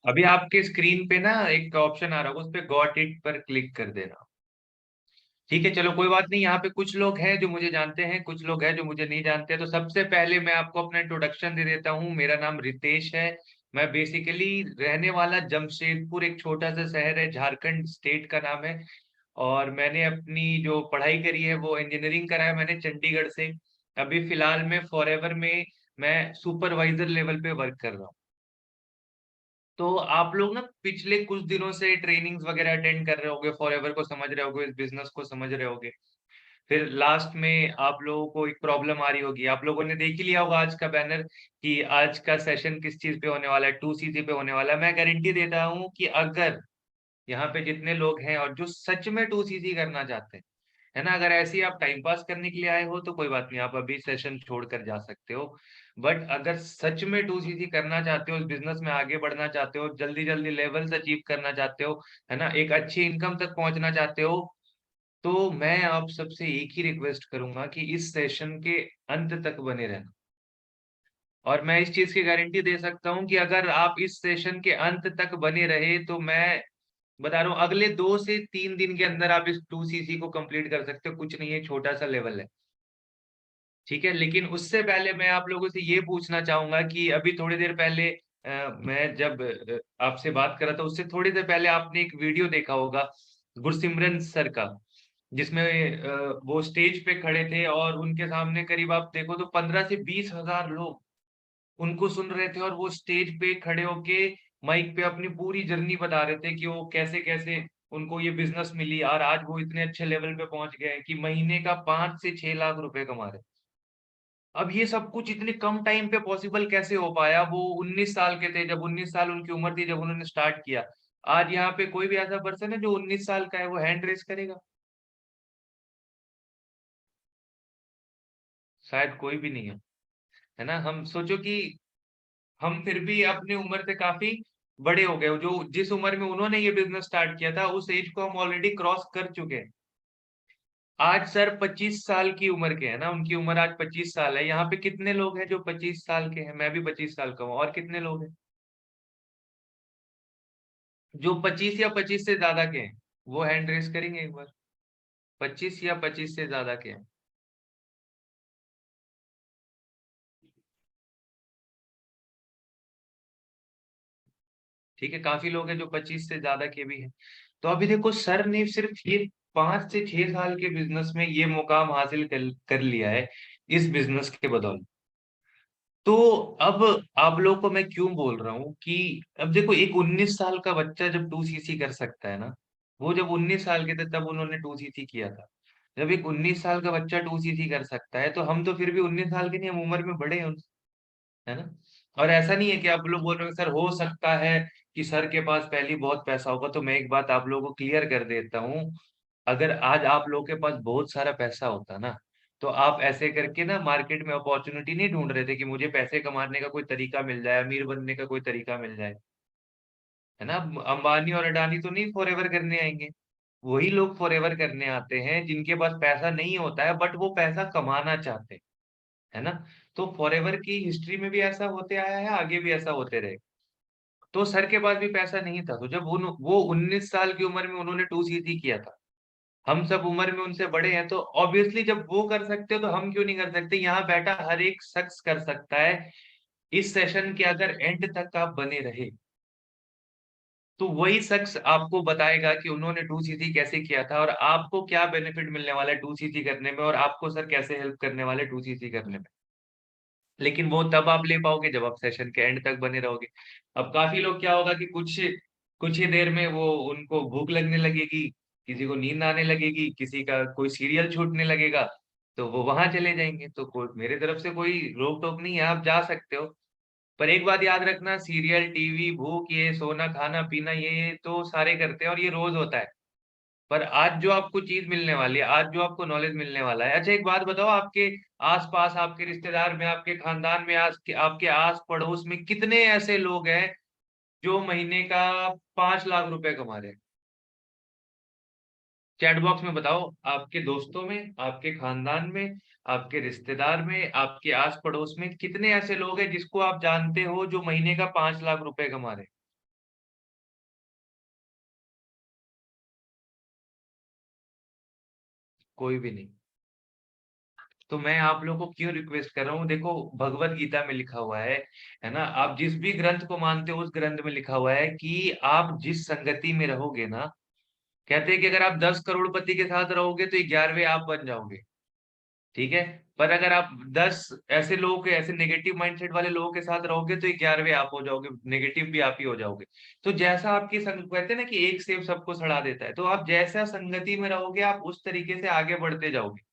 अभी आपके स्क्रीन पे ना एक ऑप्शन आ रहा होगा, उस पे गॉट इट पर क्लिक कर देना। ठीक है, चलो कोई बात नहीं। यहाँ पे कुछ लोग हैं जो मुझे जानते हैं, कुछ लोग हैं जो मुझे नहीं जानते। तो सबसे पहले मैं आपको अपना इंट्रोडक्शन दे देता हूँ। मेरा नाम रितेश है। मैं बेसिकली रहने वाला जमशेदपुर, एक छोटा सा शहर है, झारखंड स्टेट का नाम है। और मैंने अपनी जो पढ़ाई करी है वो इंजीनियरिंग करा है मैंने चंडीगढ़ से। अभी फिलहाल में फॉरएवर में मैं सुपरवाइजर लेवल पे वर्क कर रहा हूँ। तो आप लोग ना पिछले कुछ दिनों से ट्रेनिंग्स वगैरह अटेंड कर रहे होंगे, फॉरएवर को समझ रहे होगे, इस बिजनेस को समझ रहे होगे। फिर लास्ट में आप लोगों को एक प्रॉब्लम आ रही होगी। आप लोगों ने देख ही लिया होगा आज का बैनर कि आज का सेशन किस चीज पे होने वाला है, 2CC पे होने वाला है। मैं गारंटी देता हूँ कि अगर यहाँ पे जितने लोग हैं और जो सच में 2CC करना चाहते हैं, है ना, अगर ऐसे ही आप टाइम पास करने के लिए आए हो तो कोई बात नहीं, आप अभी सेशन छोड़कर जा सकते हो। बट अगर सच में 2CC करना चाहते हो, इस बिजनेस में आगे बढ़ना चाहते हो, जल्दी जल्दी लेवल्स अचीव करना चाहते हो, है ना, एक अच्छी इनकम तक पहुंचना चाहते हो, तो मैं आप सबसे एक ही रिक्वेस्ट करूंगा कि इस सेशन के अंत तक बने रहना। और मैं इस चीज की गारंटी दे सकता हूँ कि अगर आप इस सेशन के अंत तक बने रहे तो मैं बता रहा हूँ अगले 2 से 3 दिन के अंदर आप इस 2CC को कंप्लीट कर सकते हो। कुछ नहीं है, छोटा सा लेवल है। ठीक है, लेकिन उससे पहले मैं आप लोगों से ये पूछना चाहूंगा कि अभी थोड़ी देर पहले मैं जब आपसे बात कर रहा था, उससे थोड़ी देर पहले आपने एक वीडियो देखा होगा गुरसिमरन सर का, जिसमें वो स्टेज पे खड़े थे और उनके सामने करीब आप देखो तो 15 से 20 हजार लोग उनको सुन रहे थे। और वो स्टेज पे खड़े होके माइक पे अपनी पूरी जर्नी बता रहे थे कि वो कैसे कैसे उनको ये बिजनेस मिली और आज वो इतने अच्छे लेवल पे पहुंच गए हैं कि महीने का 5 से 6 लाख रुपए कमा रहे हैं। अब ये सब कुछ इतने कम टाइम पे पॉसिबल कैसे हो पाया? वो 19 साल के थे, जब 19 साल उनकी उम्र थी जब उन्होंने स्टार्ट किया। आज यहाँ पे कोई भी ऐसा पर्सन है जो 19 साल का है, वो हैंड रेस करेगा? शायद कोई भी नहीं है ना। हम सोचो कि हम फिर भी अपनी उम्र से काफी बड़े हो गए। जो जिस उम्र में उन्होंने ये बिजनेस स्टार्ट किया था, उस एज को हम ऑलरेडी क्रॉस कर चुके हैं। आज सर 25 साल की उम्र के हैं ना, उनकी उम्र आज 25 साल है। यहाँ पे कितने लोग हैं जो 25 साल के हैं? मैं भी 25 साल का हूँ। और कितने लोग हैं जो 25 या 25 से ज्यादा के हैं? वो हैंड रेस करेंगे एक बार। 25 या 25 से ज्यादा के हैं? ठीक है, काफी लोग हैं जो 25 से ज्यादा के भी हैं। तो अभी देखो, सर ने सिर्फ ये 5 से 6 साल के बिजनेस में ये मुकाम हासिल कर लिया है, इस बिजनेस के बदौलत। तो अब आप लोग को मैं क्यों बोल रहा हूँ कि अब देखो, एक 19 साल का बच्चा जब 2CC कर सकता है ना, वो जब 19 साल के थे तब उन्होंने 2CC किया था। जब एक 19 साल का बच्चा 2CC कर सकता है तो हम तो फिर भी 19 साल के नहीं, हम उम्र में बड़े हैं उनसे, है ना। और ऐसा नहीं है कि आप लोग बोल रहे हो सर हो सकता है कि सर के पास पहले बहुत पैसा होगा। तो मैं एक बात आप लोगों को क्लियर कर देता हूँ, अगर आज आप लोगों के पास बहुत सारा पैसा होता ना, तो आप ऐसे करके ना मार्केट में अपॉर्चुनिटी नहीं ढूंढ रहे थे कि मुझे पैसे कमाने का कोई तरीका मिल जाए, अमीर बनने का कोई तरीका मिल जाए, है ना। अंबानी और अडानी तो नहीं फॉरएवर करने आएंगे। वही लोग फॉरएवर करने आते हैं जिनके पास पैसा नहीं होता है बट वो पैसा कमाना चाहते हैं, है ना। तो फॉरएवर की हिस्ट्री में भी ऐसा होते आया है, आगे भी ऐसा होते रहे। तो सर के पास भी पैसा नहीं था, तो जब वो 19 साल की उम्र में उन्होंने 2CC किया था। हम सब उम्र में उनसे बड़े हैं, तो ऑब्वियसली जब वो कर सकते हो तो हम क्यों नहीं कर सकते? यहाँ बैठा हर एक शख्स कर सकता है। इस सेशन के अगर एंड तक आप बने रहे तो वही शख्स आपको बताएगा कि उन्होंने 2CC कैसे किया था और आपको क्या बेनिफिट मिलने वाला है 2CC करने में, और आपको सर कैसे हेल्प करने वाले 2CC करने में। लेकिन वो तब आप ले पाओगे जब आप सेशन के एंड तक बने रहोगे। अब काफी लोग क्या होगा कि कुछ कुछ ही देर में वो उनको भूख लगने लगेगी, किसी को नींद आने लगेगी, किसी का कोई सीरियल छूटने लगेगा, तो वो वहां चले जाएंगे। तो कोई मेरे तरफ से कोई रोक टोक नहीं है, आप जा सकते हो। पर एक बात याद रखना, सीरियल, टीवी, भूख, ये सोना खाना पीना ये तो सारे करते हैं और ये रोज होता है। पर आज जो आपको चीज मिलने वाली है, आज जो आपको नॉलेज मिलने वाला है। अच्छा एक बात बताओ, आपके आसपास, आपके रिश्तेदार में, आपके खानदान में, आज के आपके आस पड़ोस में कितने ऐसे लोग हैं जो महीने का 5 लाख रुपए कमा रहे हैं? चैट बॉक्स में बताओ, आपके दोस्तों में, आपके खानदान में, आपके रिश्तेदार में, आपके आस पड़ोस में कितने ऐसे लोग हैं जिसको आप जानते हो जो महीने का 5 लाख रुपए कमा रहे हैं? कोई भी नहीं। तो मैं आप लोगों को क्यों रिक्वेस्ट कर रहा हूँ, देखो भगवत गीता में लिखा हुआ है ना, आप जिस भी ग्रंथ को मानते हो उस ग्रंथ में लिखा हुआ है कि आप जिस संगति में रहोगे ना, कहते हैं कि अगर आप 10 करोड़पति के साथ रहोगे तो 11वें आप बन जाओगे। ठीक है। पर अगर आप 10 ऐसे लोगों के, ऐसे नेगेटिव माइंडसेट वाले लोगों के साथ रहोगे तो 11वें आप हो जाओगे, नेगेटिव भी आप ही हो जाओगे। तो जैसा आपकी संग, कहते हैं ना कि एक सेब सबको सड़ा देता है, तो आप जैसा संगति में रहोगे आप उस तरीके से आगे बढ़ते जाओगे।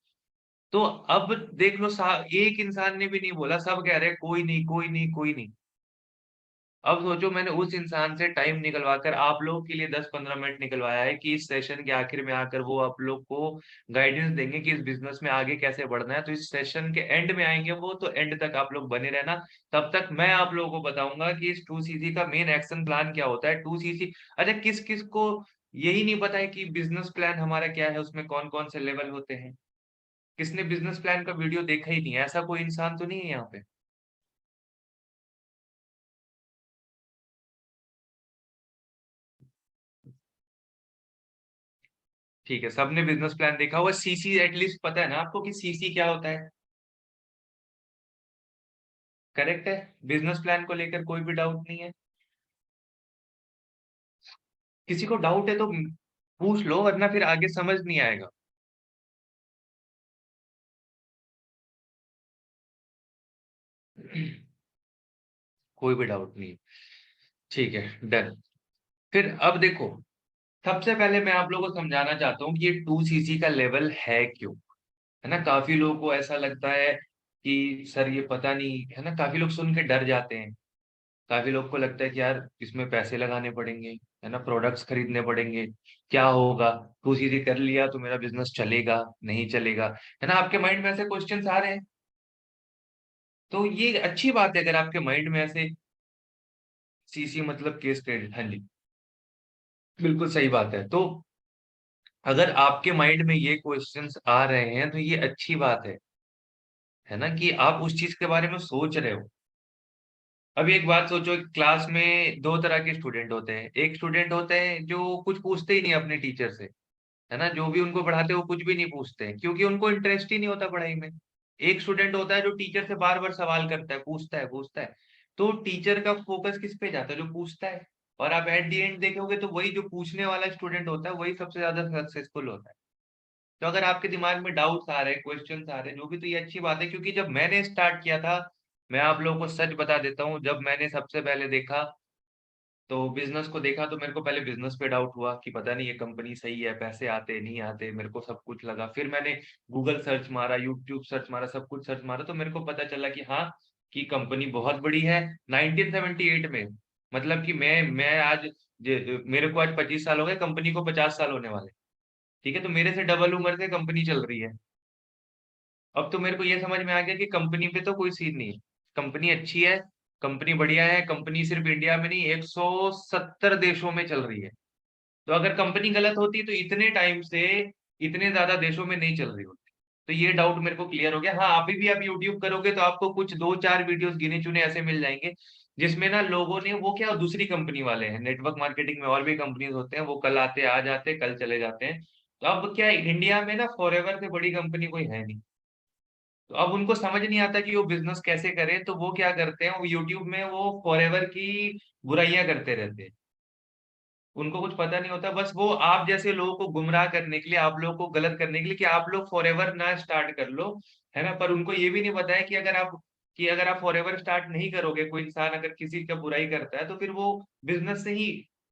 तो अब देख लो, एक इंसान ने भी नहीं बोला, सब कह रहे हैं कोई नहीं, कोई नहीं, कोई नहीं। अब सोचो, मैंने उस इंसान से टाइम निकलवा कर आप लोगों के लिए 10-15 मिनट निकलवाया है कि इस सेशन के आखिर में आकर वो आप लोग को गाइडेंस देंगे कि इस बिजनेस में आगे कैसे बढ़ना है। तो इस सेशन के एंड में आएंगे वो, तो एंड तक आप लोग बने रहना। तब तक मैं आप लोगों को बताऊंगा कि इस 2CC का मेन एक्शन प्लान क्या होता है। 2CC, अच्छा किस किस को यही नहीं पता है कि बिजनेस प्लान हमारा क्या है, उसमें कौन कौन से लेवल होते हैं? किसने बिजनेस प्लान का वीडियो देखा ही नहीं है? ऐसा कोई इंसान तो नहीं है यहाँ पे? ठीक है, सबने बिजनेस प्लान देखा हुआ, सीसी एटलीस्ट पता है ना आपको कि सीसी क्या होता है? करेक्ट है। बिजनेस प्लान को लेकर कोई भी डाउट नहीं है? किसी को डाउट है तो पूछ लो, वरना फिर आगे समझ नहीं आएगा। कोई भी डाउट नहीं है। ठीक है, डन। फिर अब देखो, सबसे पहले मैं आप लोगों को समझाना चाहता हूँ कि ये 2CC का लेवल है क्यों। है ना, काफी लोगों को ऐसा लगता है कि सर ये पता नहीं, है ना, काफी लोग सुन के डर जाते हैं। काफी लोग को लगता है कि यार इसमें पैसे लगाने पड़ेंगे, है ना, प्रोडक्ट्स खरीदने पड़ेंगे, क्या होगा, 2CC कर लिया तो मेरा बिजनेस चलेगा नहीं चलेगा? है ना, आपके माइंड में ऐसे क्वेश्चंस आ रहे हैं। तो ये अच्छी बात है अगर आपके माइंड में ऐसे, सीसी मतलब केस क्रेडिट, हाँ जी, बिल्कुल सही बात है। तो अगर आपके माइंड में ये क्वेश्चंस आ रहे हैं तो ये अच्छी बात है ना, कि आप उस चीज के बारे में सोच रहे हो। अब एक बात सोचो, क्लास में दो तरह के स्टूडेंट होते हैं। एक स्टूडेंट होते हैं जो कुछ पूछते ही नहीं अपने टीचर से, है ना, जो भी उनको पढ़ाते हैं वो कुछ भी नहीं पूछते हैं क्योंकि उनको इंटरेस्ट ही नहीं होता पढ़ाई में। एक स्टूडेंट होता है जो टीचर से बार बार सवाल करता है, पूछता है पूछता है। तो टीचर का फोकस किस पे जाता है? जो पूछता है। और आप एट दी एंड देखोगे तो वही जो पूछने वाला स्टूडेंट होता है वही सबसे ज्यादा सक्सेसफुल होता है। तो अगर आपके दिमाग में डाउट्स आ रहे हैं, क्वेश्चंस आ रहे हैं, जो भी, तो ये अच्छी बात है, क्योंकि जब मैंने स्टार्ट किया था, मैं आप लोगों को सच बता देता हूँ, जब मैंने सबसे पहले देखा, तो बिजनेस को देखा, तो मेरे को पहले बिजनेस पे डाउट हुआ कि पता नहीं ये कंपनी सही है, पैसे आते नहीं आते, मेरे को सब कुछ लगा। फिर मैंने गूगल सर्च मारा, यूट्यूब सर्च मारा, सब कुछ सर्च मारा, तो मेरे को पता चला कि हाँ, कि कंपनी बहुत बड़ी है। 1978 में, मतलब कि मैं आज, मेरे को आज 25 साल हो गए, कंपनी को 50 साल होने वाले। ठीक है, तो मेरे से डबल उम्र से कंपनी चल रही है। अब तो मेरे को ये समझ में आ गया कि कंपनी पे तो कोई सीन नहीं है। कंपनी अच्छी है, कंपनी बढ़िया है, कंपनी सिर्फ इंडिया में नहीं 170 देशों में चल रही है। तो अगर कंपनी गलत होती तो इतने टाइम से इतने ज्यादा देशों में नहीं चल रही होती। तो ये डाउट मेरे को क्लियर हो गया। हाँ, अभी भी आप यूट्यूब करोगे तो आपको कुछ दो चार वीडियोस गिने चुने ऐसे मिल जाएंगे जिसमें ना लोगों ने, वो क्या, दूसरी कंपनी वाले हैं, नेटवर्क मार्केटिंग में और भी कंपनीज होते हैं, वो कल आते आ जाते, कल चले जाते हैं। तो अब क्या है, इंडिया में ना फॉरएवर से बड़ी कंपनी कोई है नहीं। तो अब उनको समझ नहीं आता कि वो बिजनेस कैसे करें, तो वो क्या करते हैं, वो यूट्यूब में वो फॉरएवर की बुराइयां करते रहते हैं। उनको कुछ पता नहीं होता, बस वो आप जैसे लोगों को गुमराह करने के लिए, आप लोगों को गलत करने के लिए, कि आप लोग फॉरएवर ना स्टार्ट कर लो, है ना। पर उनको ये भी नहीं पता है कि अगर आप फॉरएवर स्टार्ट नहीं करोगे, कोई इंसान अगर किसी का बुराई करता है तो फिर वो बिजनेस से ही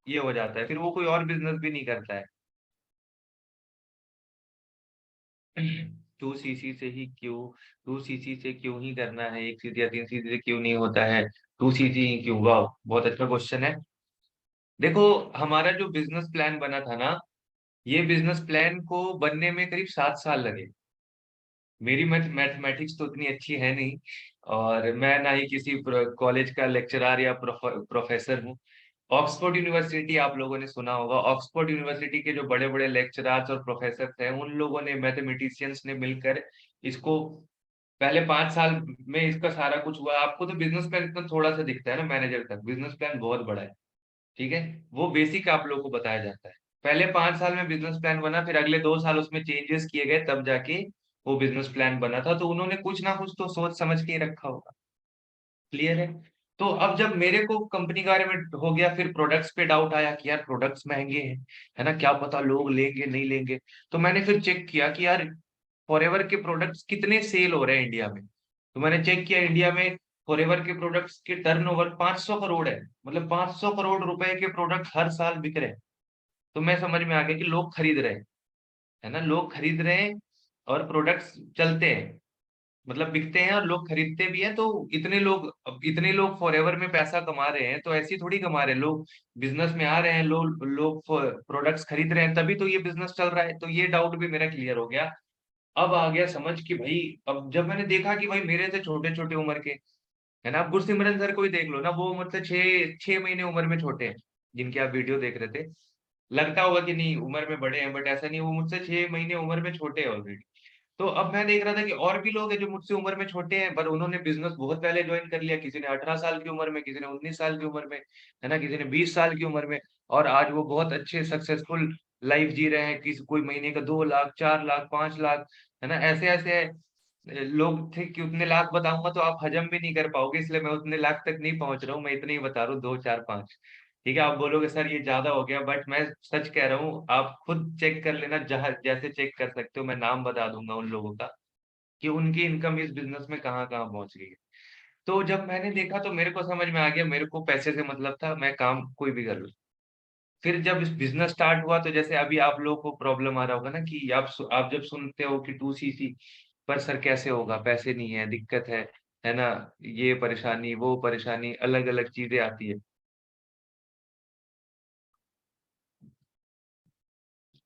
ये हो जाता है, फिर वो कोई और बिजनेस भी नहीं करता है। 2CC से ही क्यों, 2CC से क्यों ही करना है, 1CC या 3CC से क्यों नहीं होता है, 2CC ही क्यों? वाह, बहुत अच्छा क्वेश्चन है। देखो, हमारा जो बिजनेस प्लान बना था ना, ये बिजनेस प्लान को बनने में करीब 7 साल लगे। मेरी मैथमेटिक्स तो उतनी अच्छी है नहीं, और मैं ना ही किसी कॉलेज का लेक्चरर या प्रोफेसर हूँ। ऑक्सफोर्ड यूनिवर्सिटी आप लोगों ने सुना होगा। ऑक्सफोर्ड यूनिवर्सिटी के जो बड़े बड़े लेक्चरर्स और प्रोफेसर हैं, उन लोगों ने, मैथमेटिशियंस ने मिलकर इसको पहले 5 साल में इसका सारा कुछ हुआ। आपको तो बिजनेस प्लान इतना थोड़ा सा दिखता है ना मैनेजर तक, बिजनेस प्लान बहुत बड़ा है। ठीक है, वो बेसिक आप लोगों को बताया जाता है। पहले 5 साल में बिजनेस प्लान बना, फिर अगले 2 साल उसमें चेंजेस किए गए, तब जाके वो बिजनेस प्लान बना था। तो उन्होंने कुछ ना कुछ तो सोच समझ के ही रखा होगा। क्लियर है। तो अब जब मेरे को कंपनी के बारे में हो गया, फिर प्रोडक्ट्स पे डाउट आया कि यार प्रोडक्ट्स महंगे हैं, है ना, क्या पता लोग लेंगे नहीं लेंगे। तो मैंने फिर चेक किया कि यार फॉरएवर के प्रोडक्ट्स कितने सेल हो रहे हैं इंडिया में। तो मैंने चेक किया, इंडिया में फॉरएवर के प्रोडक्ट्स के टर्नओवर 500 करोड़ है। मतलब 500 करोड़ रुपए के प्रोडक्ट हर साल बिक रहे हैं। तो मैं समझ में आ गया कि लोग खरीद रहे हैं, है ना, लोग खरीद रहे हैं और प्रोडक्ट्स चलते हैं, मतलब बिकते हैं और लोग खरीदते भी हैं। तो इतने लोग, अब इतने लोग फॉरएवर में पैसा कमा रहे हैं, तो ऐसे ही थोड़ी कमा रहे हैं लोग, बिजनेस में आ रहे हैं, लोग प्रोडक्ट्स खरीद रहे हैं, तभी तो ये बिजनेस चल रहा है। तो ये डाउट भी मेरा क्लियर हो गया। अब आ गया समझ कि भाई, अब जब मैंने देखा कि भाई मेरे से छोटे छोटे उम्र के, है ना, आप गुरसिमरन सर को ही देख लो ना, वो मतलब 6 6 महीने उम्र में छोटे हैं, जिनकी आप वीडियो देख रहे थे। लगता होगा कि नहीं उम्र में बड़े हैं, बट ऐसा नहीं, वो मुझसे 6 महीने उम्र में छोटे हैं ऑलरेडी। तो अब मैं देख रहा था कि और भी लोग हैं जो मुझसे उम्र में छोटे हैं, पर उन्होंने बिजनेस बहुत पहले ज्वाइन कर लिया। किसी ने 18 साल की उम्र में, किसी ने 19 साल की उम्र में, है ना, किसी ने 20 साल की उम्र में। और आज वो बहुत अच्छे सक्सेसफुल लाइफ जी रहे हैं। किसी कोई महीने का 2 लाख, 4 लाख, 5 लाख, है ना, ऐसे ऐसे लोग थे कि उतने लाख बताऊंगा तो आप हजम भी नहीं कर पाओगे, इसलिए मैं उतने लाख तक नहीं पहुंच रहा हूँ। मैं इतने ही बता रहा हूँ, 2 4 5। ठीक है, आप बोलोगे सर ये ज्यादा हो गया, बट मैं सच कह रहा हूँ, आप खुद चेक कर लेना, जहां जैसे चेक कर सकते हो, मैं नाम बता दूंगा उन लोगों का कि उनकी इनकम इस बिजनेस में कहाँ कहाँ पहुंच गई है। तो जब मैंने देखा तो मेरे को समझ में आ गया, मेरे को पैसे से मतलब था, मैं काम कोई भी कर लूँ। फिर जब इस बिजनेस स्टार्ट हुआ, तो जैसे अभी आप लोगों को प्रॉब्लम आ रहा होगा ना कि आप जब सुनते हो कि 2cc पर सर कैसे होगा, पैसे नहीं है, दिक्कत है ना, ये परेशानी वो परेशानी, अलग अलग चीजें आती है।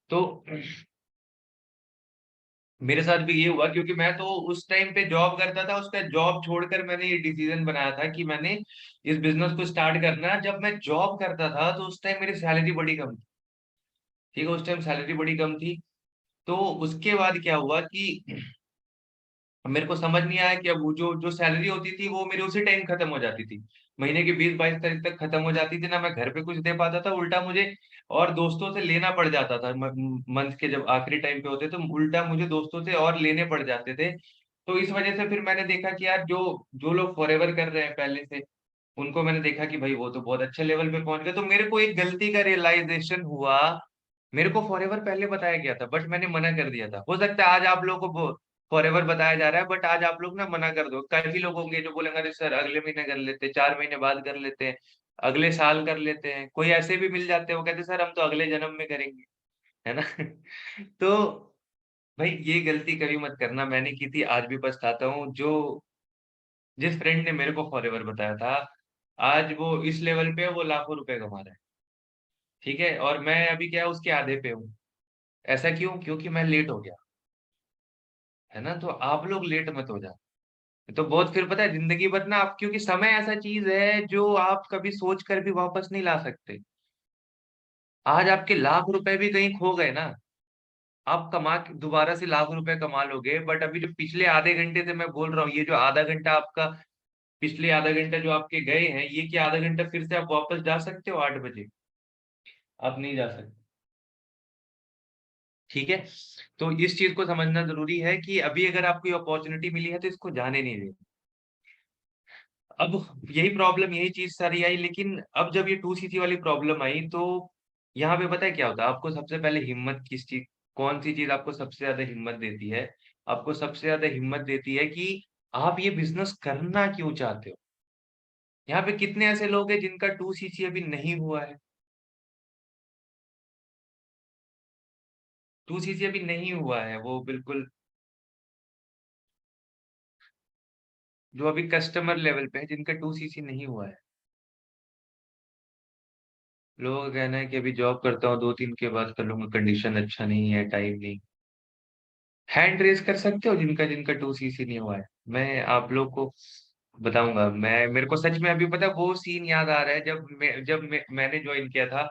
तो मेरे साथ भी ये हुआ, क्योंकि मैं तो उस टाइम पे जॉब करता था, उसका जॉब छोड़कर मैंने ये डिसीजन बनाया था कि मैंने इस बिजनेस को स्टार्ट करना है। जब मैं जॉब करता था तो उस टाइम मेरी सैलरी बड़ी कम थी। ठीक है, उस टाइम सैलरी बड़ी कम थी। तो उसके बाद क्या हुआ कि मेरे को समझ नहीं आया कि अब वो जो जो सैलरी होती थी वो मेरी उसी टाइम खत्म हो जाती थी। महीने की 20 22 तारीख तक खत्म हो जाती थी ना, मैं घर पे कुछ दे पाता था, उल्टा मुझे और दोस्तों से लेना पड़ जाता था। मंथ के जब आखिरी टाइम पे होते तो उल्टा मुझे दोस्तों से और लेने पड़ जाते थे। तो इस वजह से फिर मैंने देखा कि यार जो जो लोग फॉरएवर कर रहे हैं पहले से, उनको मैंने देखा कि भाई वो तो बहुत अच्छे लेवल पे पहुंच गए। तो मेरे को एक गलती का रियलाइजेशन हुआ। मेरे को फॉरएवर पहले बताया गया था, बट मैंने मना कर दिया था। हो सकता है आज आप लोगों को फॉरएवर बताया जा रहा है, बट आज आप लोग ना मना कर दो। काफी लोग होंगे जो बोलेंगे अरे सर अगले महीने कर लेते हैं, 4 महीने बाद कर लेते हैं, अगले साल कर लेते हैं। कोई ऐसे भी मिल जाते हैं, वो कहते हैं सर हम तो अगले जन्म में करेंगे, है ना। तो भाई ये गलती कभी मत करना, मैंने की थी, आज भी पछताता हूँ। जो जिस फ्रेंड ने मेरे को फॉरएवर बताया था, आज वो इस लेवल पे है, वो लाखों रुपए कमा रहा है। ठीक है, और मैं अभी क्या उसके आधे पे हूँ। ऐसा क्यों? क्योंकि मैं लेट हो गया, है ना। तो आप लोग लेट मत हो जाओ। तो बहुत फिर पता है जिंदगी भर ना आप, क्योंकि समय ऐसा चीज है जो आप कभी सोच कर भी वापस नहीं ला सकते। आज आपके लाख रुपए भी कहीं खो गए ना, आप कमा के दोबारा से लाख रुपए कमा लोगे, बट अभी जो पिछले आधे घंटे से मैं बोल रहा हूँ, ये जो आधा घंटा आपका, पिछले आधा घंटा जो आपके गए हैं, ये क्या आधा घंटा फिर से आप वापस जा सकते हो 8 बजे? आप नहीं जा सकते। ठीक है, तो इस चीज को समझना जरूरी है कि अभी अगर आपको ये अपॉर्चुनिटी मिली है तो इसको जाने नहीं देना। अब यही प्रॉब्लम, यही चीज सारी आई, लेकिन अब जब ये 2cc वाली प्रॉब्लम आई, तो यहाँ पे पता है क्या होता है, आपको सबसे पहले हिम्मत किस चीज, कौन सी चीज आपको सबसे ज्यादा हिम्मत देती है? आपको सबसे ज्यादा हिम्मत देती है कि आप ये बिजनेस करना क्यों चाहते हो। यहाँ पे कितने ऐसे लोग हैं जिनका 2cc अभी नहीं हुआ है, 2cc अभी नहीं हुआ है, वो बिल्कुल जो अभी कस्टमर लेवल पे है, जिनका 2cc नहीं हुआ है। लोगों का कहना है कि अभी जॉब करता हूँ, 2 3 के बाद कर लूंगा, कंडीशन अच्छा नहीं है, टाइम नहीं। हैंड रेज कर सकते हो जिनका जिनका 2cc नहीं हुआ है? मैं आप लोग को बताऊंगा मैं, मेरे को सच में अभी पता है वो सीन याद आ रहा है मैंने ज्वाइन किया था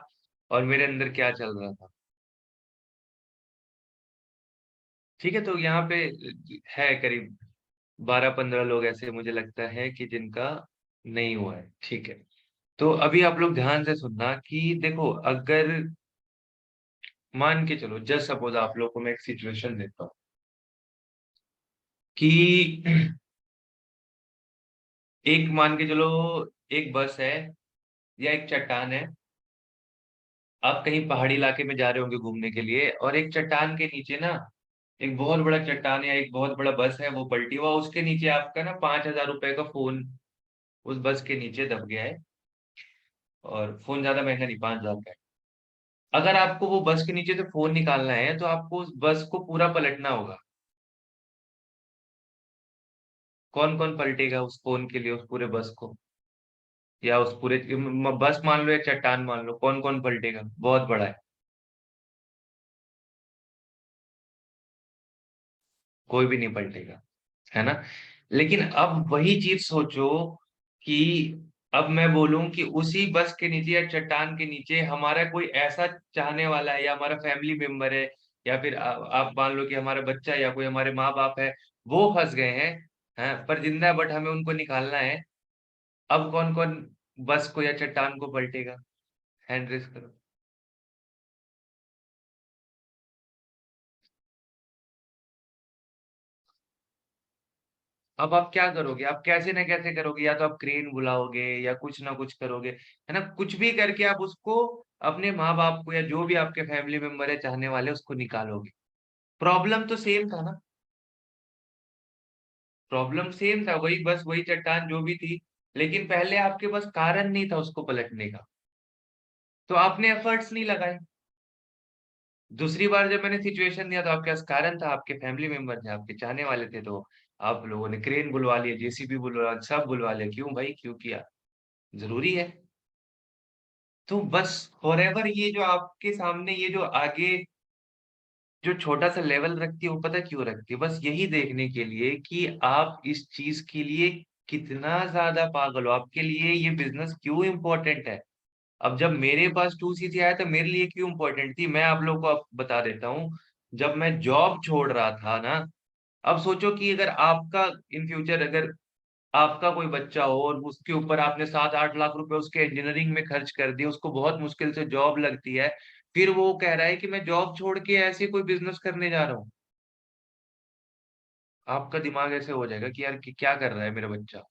और मेरे अंदर क्या चल रहा था। ठीक है, तो यहाँ पे है करीब 12-15 लोग ऐसे मुझे लगता है कि जिनका नहीं हुआ है। ठीक है, तो अभी आप लोग ध्यान से सुनना कि देखो, अगर मान के चलो, जस्ट सपोज आप लोग को मैं एक सिचुएशन देता हूँ कि एक मान के चलो, एक बस है या एक चट्टान है। आप कहीं पहाड़ी इलाके में जा रहे होंगे घूमने के लिए, और एक चट्टान के नीचे ना एक बहुत बड़ा चट्टान या एक बहुत बड़ा बस है, वो पलटी हुआ, उसके नीचे आपका ना 5,000 रुपए का फोन उस बस के नीचे दब गया है। और फोन ज्यादा महंगा नहीं, 5,000 का है। अगर आपको वो बस के नीचे से फोन निकालना है तो आपको उस बस को पूरा पलटना होगा। कौन कौन पलटेगा उस फोन के लिए, उस पूरे बस को? या उस पूरे बस मान लो या चट्टान मान लो, कौन कौन पलटेगा? बहुत बड़ा है। कोई भी नहीं पलटेगा, है ना? लेकिन अब वही चीज सोचो कि अब मैं बोलूं कि उसी बस के नीचे या चट्टान के नीचे हमारा कोई ऐसा चाहने वाला है, या हमारा फैमिली मेंबर है, या फिर आप मान लो कि हमारा बच्चा या कोई हमारे माँ बाप है, वो फंस गए हैं पर जिंदा है, बट हमें उनको निकालना है। अब कौन कौन बस को या चट्टान को पलटेगा? हैंड रेस करो। अब आप क्या करोगे? आप कैसे ना कैसे करोगे, या तो आप क्रेन बुलाओगे या कुछ ना कुछ करोगे, है ना? कुछ भी करके आप उसको, अपने माँ बाप को या जो भी आपके फैमिली मेंबर है चाहने वाले, उसको निकालोगे। प्रॉब्लम तो सेम था ना? प्रॉब्लम सेम था, वही बस वही चट्टान जो भी थी। लेकिन पहले आपके पास कारण नहीं था उसको पलटने का, तो आपने एफर्ट्स नहीं लगाए। दूसरी बार जब मैंने सिचुएशन दिया तो आपके पास कारण था, आपके फैमिली मेंबर थे, आपके चाहने वाले थे, तो आप लोगों ने क्रेन बुलवा लिया, जेसीबी बुलवा, सब बुलवा लिया। क्यों भाई, क्यों किया? जरूरी है। तो बस फॉरएवर ये जो आपके सामने ये जो आगे जो छोटा सा लेवल रखती है, वो पता क्यों रखती है? बस यही देखने के लिए कि आप इस चीज के लिए कितना ज्यादा पागल हो, आपके लिए ये बिजनेस क्यों इम्पोर्टेंट है। अब जब मेरे पास 2cc आया तो मेरे लिए क्यों इम्पोर्टेंट थी, मैं आप लोगों को अब बता देता हूँ। जब मैं जॉब छोड़ रहा था ना, अब सोचो कि अगर आपका इन फ्यूचर, अगर आपका कोई बच्चा हो और उसके ऊपर आपने 7-8 लाख रुपए उसके इंजीनियरिंग में खर्च कर दिए, उसको बहुत मुश्किल से जॉब लगती है, फिर वो कह रहा है कि मैं जॉब छोड़ के ऐसे कोई बिजनेस करने जा रहा हूँ। आपका दिमाग ऐसे हो जाएगा कि यार कि क्या कर रहा है मेरा बच्चा।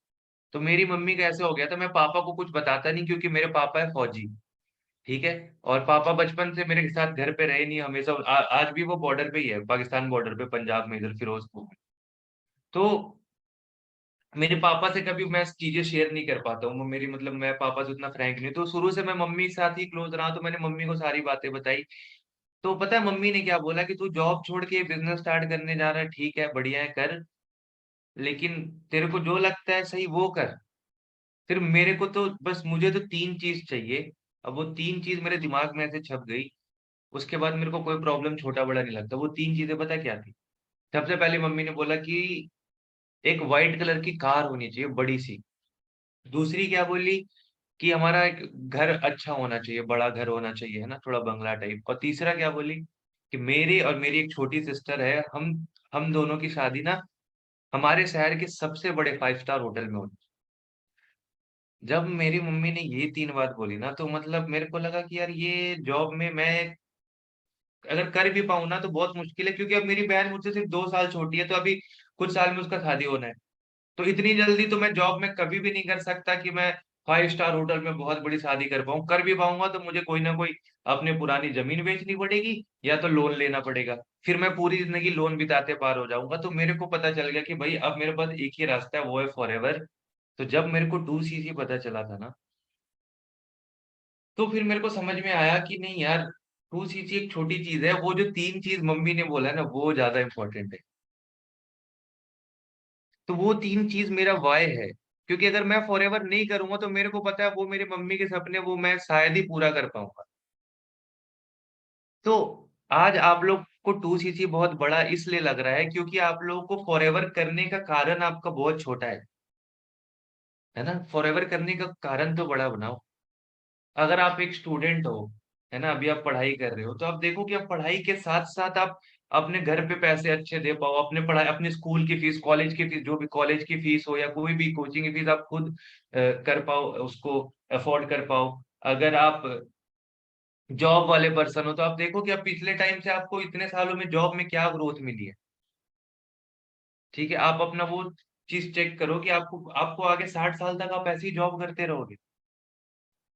तो मेरी मम्मी का ऐसे हो गया था, मैं पापा को कुछ बताता नहीं, क्योंकि मेरे पापा है फौजी। ठीक है। और पापा बचपन से मेरे साथ घर पे रहे नहीं, हमेशा आज भी वो बॉर्डर पे ही है, पाकिस्तान बॉर्डर पे, पंजाब में, इधर फिरोजपुर में। तो मेरे पापा से कभी मैं चीजें शेयर नहीं कर पाता हूँ, मेरी मतलब मैं पापा से उतना फ्रैंक नहीं, तो शुरू से मैं मम्मी के साथ ही क्लोज रहा, तो मैंने मम्मी को सारी बातें बताई। तो पता है मम्मी ने क्या बोला कि तू जॉब छोड़ के बिजनेस स्टार्ट करने जा रहा है, ठीक है, बढ़िया है, कर, लेकिन तेरे को जो लगता है सही वो कर। फिर मेरे को तो बस, मुझे तो 3 चीज चाहिए। अब वो 3 चीज मेरे दिमाग में ऐसे छप गई, उसके बाद मेरे को कोई प्रॉब्लम छोटा बड़ा नहीं लगता। वो 3 चीजें पता क्या थी? सबसे पहले मम्मी ने बोला कि एक व्हाइट कलर की कार होनी चाहिए, बड़ी सी। दूसरी क्या बोली? कि हमारा एक घर अच्छा होना चाहिए, बड़ा घर होना चाहिए, है ना, थोड़ा बंगला टाइप। और तीसरा क्या बोली? कि मेरी और मेरी एक छोटी सिस्टर है, हम दोनों की शादी ना हमारे शहर के सबसे बड़े 5 स्टार होटल में होनी। जब मेरी मम्मी ने ये 3 बात बोली ना, तो मतलब मेरे को लगा कि यार ये जॉब में मैं अगर कर भी पाऊं ना तो बहुत मुश्किल है, क्योंकि अब मेरी बहन मुझसे सिर्फ 2 साल छोटी है, तो अभी कुछ साल में उसका शादी होना है। तो इतनी जल्दी तो मैं जॉब में कभी भी नहीं कर सकता कि मैं 5 स्टार होटल में बहुत बड़ी शादी कर पाऊं। कर भी पाऊंगा तो मुझे कोई ना कोई अपने पुरानी जमीन बेचनी पड़ेगी, या तो लोन लेना पड़ेगा। फिर मैं पूरी जिंदगी लोन बिताते पार हो जाऊंगा। तो मेरे को पता चल गया कि भाई अब मेरे पास एक ही रास्ता है, वो है फॉरएवर। तो जब मेरे को 2cc पता चला था ना, तो फिर मेरे को समझ में आया कि नहीं यार, 2cc एक छोटी चीज है, वो जो 3 चीज मम्मी ने बोला है ना, वो ज्यादा इंपॉर्टेंट है। तो वो 3 चीज मेरा वाय है। क्योंकि अगर मैं फॉरएवर नहीं करूंगा तो मेरे को पता है वो मेरी मम्मी के सपने वो मैं शायद ही पूरा कर पाऊंगा। तो आज आप लोग को 2cc बहुत बड़ा इसलिए लग रहा है क्योंकि आप लोगों को फॉरएवर करने का कारण आपका बहुत छोटा है। है ना? फॉरएवर करने का कारण तो बड़ा बनाओ। अगर आप एक स्टूडेंट हो, है ना? अभी आप पढ़ाई कर रहे हो, तो आप देखो कि आप पढ़ाई के साथ-साथ आप अपने घर पे पैसे अच्छे दे पाओ, अपने पढ़ाई अपने स्कूल की फीस, कॉलेज की फीस, जो भी कॉलेज की फीस हो या कोई भी कोचिंग की फीस आप खुद कर पाओ, उसको अफोर्ड कर पाओ। अगर आप जॉब वाले पर्सन हो, तो आप देखो कि अब पिछले टाइम से आपको इतने सालों में जॉब में क्या ग्रोथ मिली है। ठीक है? आप अपना वो चीज़ चेक करो कि आपको आपको आगे 60 साल तक आप ऐसे ही जॉब करते रहोगे।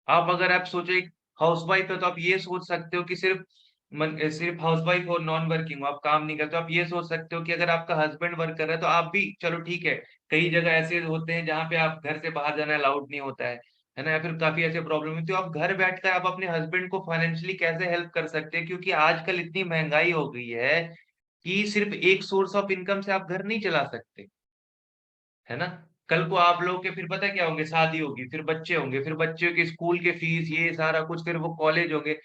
आप अगर आप सोचो एक हाउसवाइफ है तो आप ये सोच सकते हो कि सिर्फ हाउसवाइफ हो, नॉन वर्किंग हो, आप काम नहीं करते हो, आप ये सोच सकते हो कि अगर आपका हस्बैंड वर्क कर रहा है तो आप भी चलो ठीक है, कई जगह ऐसे होते हैं जहाँ पे आप घर से बाहर जाना अलाउड नहीं होता है ना? या फिर काफ़ी ऐसे प्रॉब्लम होती है, तो आप घर बैठकर आप अपने हस्बैंड को फाइनेंशियली कैसे हेल्प कर सकते हैं? क्योंकि आजकल इतनी महँगाई हो गई है कि सिर्फ एक सोर्स ऑफ इनकम से आप घर नहीं चला सकते। है ना? कल को आप लोग के फिर पता है क्या होंगे, शादी होगी, फिर बच्चे होंगे, फिर बच्चों के स्कूल के फीस ये सारा कुछ, फिर वो कॉलेज होंगे।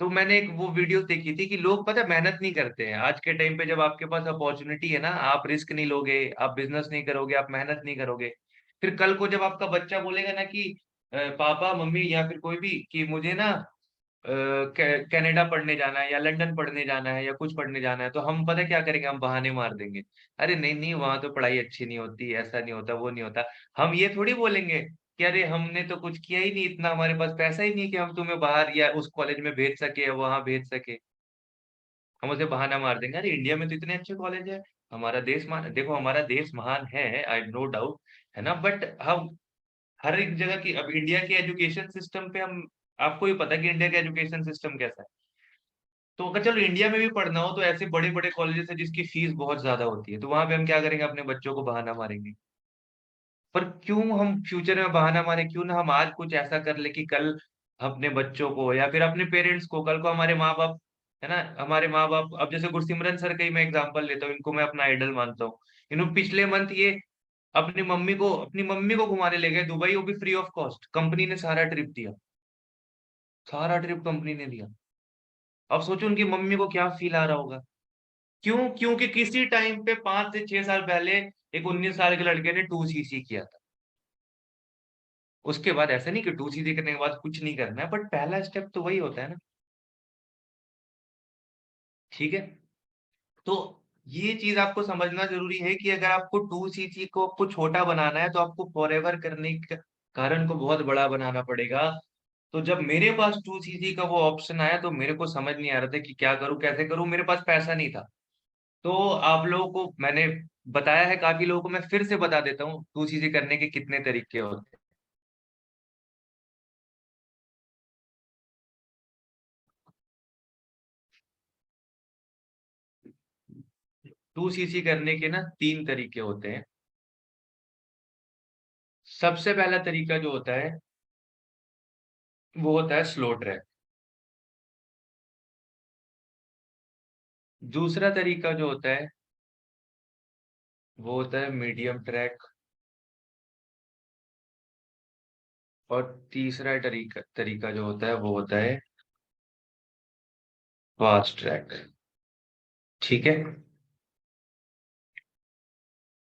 तो मैंने एक वो वीडियो देखी थी कि लोग पता है मेहनत नहीं करते हैं। आज के टाइम पे जब आपके पास अपॉर्च्युनिटी है ना, आप रिस्क नहीं लोगे, आप बिज़नेस नहीं करोगे, आप मेहनत नहीं करोगे। फिर कल को जब आपका बच्चा बोलेगा ना कि पापा, मम्मी या फिर कोई भी कि मुझे ना कनाडा पढ़ने जाना है या लंदन पढ़ने जाना है या कुछ पढ़ने जाना है, तो हम पता है क्या करेंगे? हम बहाने मार देंगे। अरे नहीं, नहीं वहाँ तो पढ़ाई अच्छी नहीं होती, ऐसा नहीं होता, वो नहीं होता। हम ये थोड़ी बोलेंगे कि अरे हमने तो कुछ किया ही नहीं, इतना हमारे पास पैसा ही नहीं कि हम तुम्हें बाहर या उस कॉलेज में भेज सके या वहाँ भेज सके। हम उसे बहाना मार देंगे, अरे इंडिया में तो इतने अच्छे कॉलेज है, हमारा देश महान देखो हमारा देश महान है, आई नो डाउट, है ना? बट हम हर एक जगह की अब इंडिया के एजुकेशन सिस्टम पे हम आपको भी पता है कि इंडिया का एजुकेशन सिस्टम कैसा है। तो अगर चलो इंडिया में भी पढ़ना हो तो ऐसे बड़े-बड़े कॉलेजेस हैं जिसकी फीस बहुत ज़्यादा होती है, तो वहाँ पे हम क्या करेंगे? अपने बच्चों को बहाना मारेंगे। पर क्यों हम फ्यूचर में बहाना मारें? क्यों ना हम आज कुछ ऐसा कर लें कि कल अपने बच्चों को या फिर अपने पेरेंट्स को, कल को हमारे माँ-बाप, है ना? हमारे माँ-बाप अब जैसे गुरसिमरन सर का ही मैं एग्ज़ाम्पल लेता हूँ, इनको मैं अपना आइडल मानता हूँ। पिछले मंथ ये अपनी मम्मी को घुमाने ले गए दुबई, वो भी फ्री ऑफ कॉस्ट। कंपनी ने सारा ट्रिप दिया, सारा ट्रिप कंपनी ने दिया। अब सोचो उनकी मम्मी को क्या फ़ील आ रहा होगा। क्यों? क्योंकि किसी टाइम पे 5 से 6 साल पहले एक 19 साल के लड़के ने 2 सीसी किया था। उसके बाद ऐसा नहीं कि 2 सीसी करने के बाद कुछ नहीं करना है, बट पहला स्टेप तो वही होता है ना, ठीक है? तो ये चीज़ आपको समझना ज़रूरी है कि अगर आपको 2 सीसी को आपको छोटा बनाना है, तो आपको फॉरएवर करने के कारण को बहुत बड़ा बनाना पड़ेगा। तो जब मेरे पास 2 सीसी का वो ऑप्शन आया, तो मेरे को समझ नहीं आ रहा था कि क्या करूँ, कैसे करूँ? मेरे पास पैसा नहीं था। तो आप लोगों को मैंने बताया है काफ़ी लोगों को, मैं फिर से बता देता हूँ, 2 चीज़ें करने के कितने तरीके होते हैं। 2 सीसी करने के ना 3 तरीके होते हैं। सबसे पहला तरीका जो होता है, वो होता है स्लो ट्रैक। दूसरा तरीका जो होता है, वो होता है मीडियम ट्रैक और तीसरा तरीका तरीका जो होता है, वो होता है फास्ट ट्रैक। ठीक है?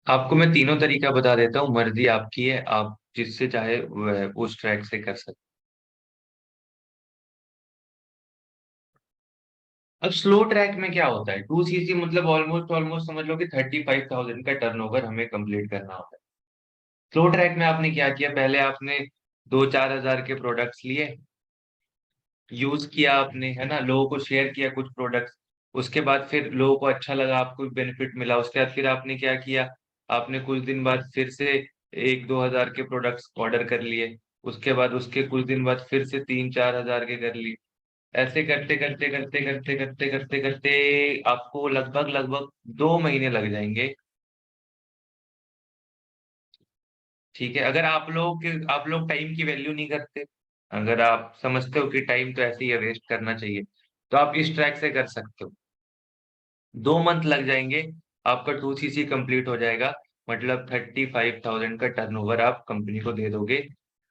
आपको मैं तीनों तरीका बता देता हूँ, मर्ज़ी आपकी है, आप जिससे चाहे वह उस ट्रैक से कर सकते। अब स्लो ट्रैक में क्या होता है, 2 सीसी मतलब ऑलमोस्ट ऑलमोस्ट समझ लो कि 35,000 का टर्नओवर हमें कंप्लीट करना होता है। स्लो ट्रैक में आपने क्या किया, पहले आपने 2-4 हज़ार के प्रोडक्ट्स लिए, यूज़ किया आपने, है ना? लोगों को शेयर किया कुछ प्रोडक्ट्स, उसके बाद फिर लोगों को अच्छा लगा, आपको बेनिफिट मिला, उसके बाद फिर आपने क्या किया, आपने कुछ दिन बाद फिर से 1-2 हज़ार के प्रोडक्ट्स ऑर्डर कर लिए, उसके बाद उसके कुछ दिन बाद फिर से 3-4 हज़ार के कर लिए। ऐसे करते आपको लगभग-लगभग 2 महीने लग जाएँगे, ठीक है? अगर आप लोग टाइम की वैल्यू नहीं करते, अगर आप समझते हो कि टाइम तो ऐसे ही है, वेस्ट करना चाहिए, तो आप इस ट्रैक से कर सकते हो। 2 मंथ लग जाएँगे, आपका 2 सीसी कंप्लीट हो जाएगा, मतलब 35,000 का टर्नओवर आप कंपनी को दे दोगे।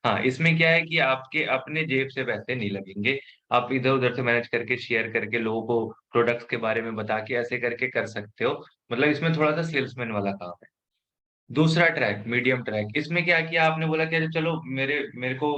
हाँ, इसमें क्या है कि आपके अपने जेब से पैसे नहीं लगेंगे, आप इधर-उधर से मैनेज करके, शेयर करके, लोगों को प्रोडक्ट्स के बारे में बता के, ऐसे करके कर सकते हो। मतलब इसमें थोड़ा-सा सेल्समैन वाला काम है। दूसरा ट्रैक मीडियम ट्रैक, इसमें क्या किया आपने, बोला कि अरे चलो मेरे मेरे को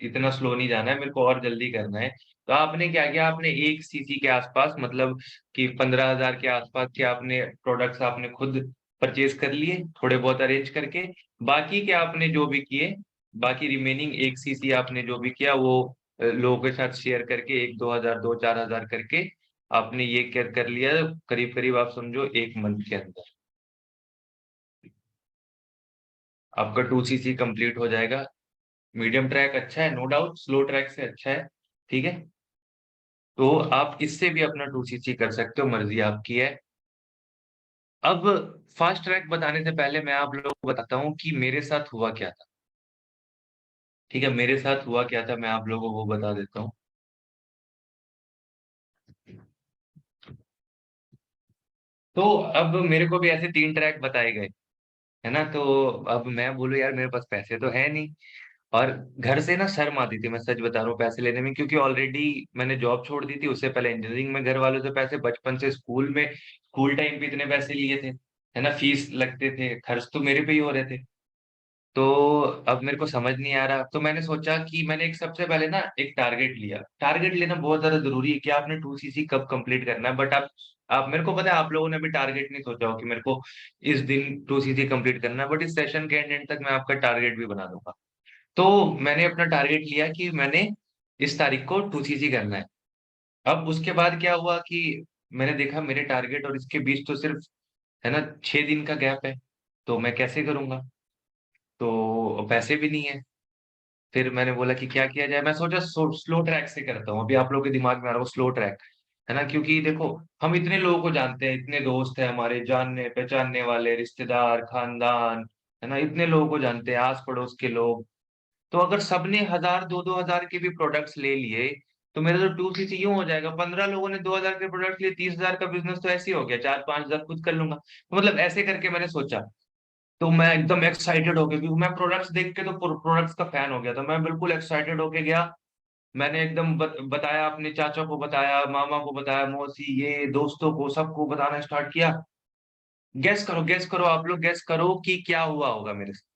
इतना स्लो नहीं जाना है, मेरे को और जल्दी करना है। तो आपने क्या किया, आपने 1 सीसी के आसपास, मतलब कि 15,000 के आसपास के आपने प्रोडक्ट्स आपने खुद परचेज कर लिए, थोड़े बहुत अरेंज करके। बाकी के आपने जो भी किए, बाकी रिमेनिंग 1 सीसी आपने जो भी किया वो लोगों के साथ शेयर करके 1-2 हजार, 2-4 हजार करके आपने ये कर लिया, करीब करीब आप समझो 1 मंथ के अंदर आपका 2 सीसी कंप्लीट हो जाएगा। मीडियम ट्रैक अच्छा है, नो डाउट, स्लो ट्रैक से अच्छा है। ठीक है, तो आप इससे भी अपना 2 सीसी कर सकते हो, मर्जी आपकी है। अब फास्ट ट्रैक बताने से पहले मैं आप लोगों को बताता हूँ कि मेरे साथ हुआ क्या था। ठीक है, मेरे साथ हुआ क्या था, मैं आप लोगों को बता देता हूँ। तो अब मेरे को भी ऐसे 3 ट्रैक बताए गए, है ना। तो अब मैं बोलूँ यार मेरे पास पैसे तो है नहीं, और घर से ना शर्म आती थी, मैं सच बता रहा हूँ, पैसे लेने में, क्योंकि ऑलरेडी मैंने जॉब छोड़ दी थी, उससे पहले इंजीनियरिंग में घर वालों से पैसे, बचपन से स्कूल में, स्कूल टाइम पे इतने पैसे लिए थे, है ना, फीस लगते थे, खर्च तो मेरे पे ही हो रहे थे। तो अब मेरे को समझ नहीं आ रहा, तो मैंने सोचा कि मैंने एक सबसे पहले ना एक टारगेट लिया। टारगेट लेना बहुत ज्यादा जरूरी है कि आपने 2 सीसी कब कंप्लीट करना है, बट आप मेरे को पता है आप लोगों ने भी टारगेट नहीं सोचा हो कि मेरे को इस दिन 2 सीसी कंप्लीट करना है, बट इस सेशन के एंड तक मैं आपका टारगेट भी बना दूंगा। तो मैंने अपना टारगेट लिया कि मैंने इस तारीख को 2 सीसी करना है। अब उसके बाद क्या हुआ कि मैंने देखा मेरे टारगेट और इसके बीच तो सिर्फ, है ना, 6 दिन का गैप है, तो मैं कैसे करूंगा, तो पैसे भी नहीं है। फिर मैंने बोला कि क्या किया जाए, मैं सोचा स्लो ट्रैक से करता हूँ। अभी आप लोगों के दिमाग में आ रहा हो स्लो ट्रैक, है ना, क्योंकि देखो हम इतने लोगों को जानते हैं, इतने दोस्त हैं हमारे, जानने पहचानने वाले, रिश्तेदार, खानदान, है ना, इतने लोगों को जानते हैं, आस पड़ोस के लोग। तो अगर सबने 1,000 2-2 हजार के भी प्रोडक्ट्स ले लिए, तो मेरा तो 2 सीसी यूं हो जाएगा, 15 लोगों ने 2,000 के प्रोडक्ट लिए, 30,000 का बिजनेस तो ऐसे ही हो गया, 4-5 हजार खुद कर लूंगा। तो मतलब ऐसे करके मैंने सोचा। तो मैं एकदम एक्साइटेड हो गया, क्योंकि मैं प्रोडक्ट्स देख के तो प्रोडक्ट्स का फैन हो गया था, मैं बिल्कुल एक्साइटेड होके गया। मैंने एकदम बताया, अपने चाचा को बताया, मामा को बताया, मौसी, ये दोस्तों को, सबको बताना स्टार्ट किया। गैस करो, आप लोग गैस करो कि क्या हुआ होगा मेरे साथ।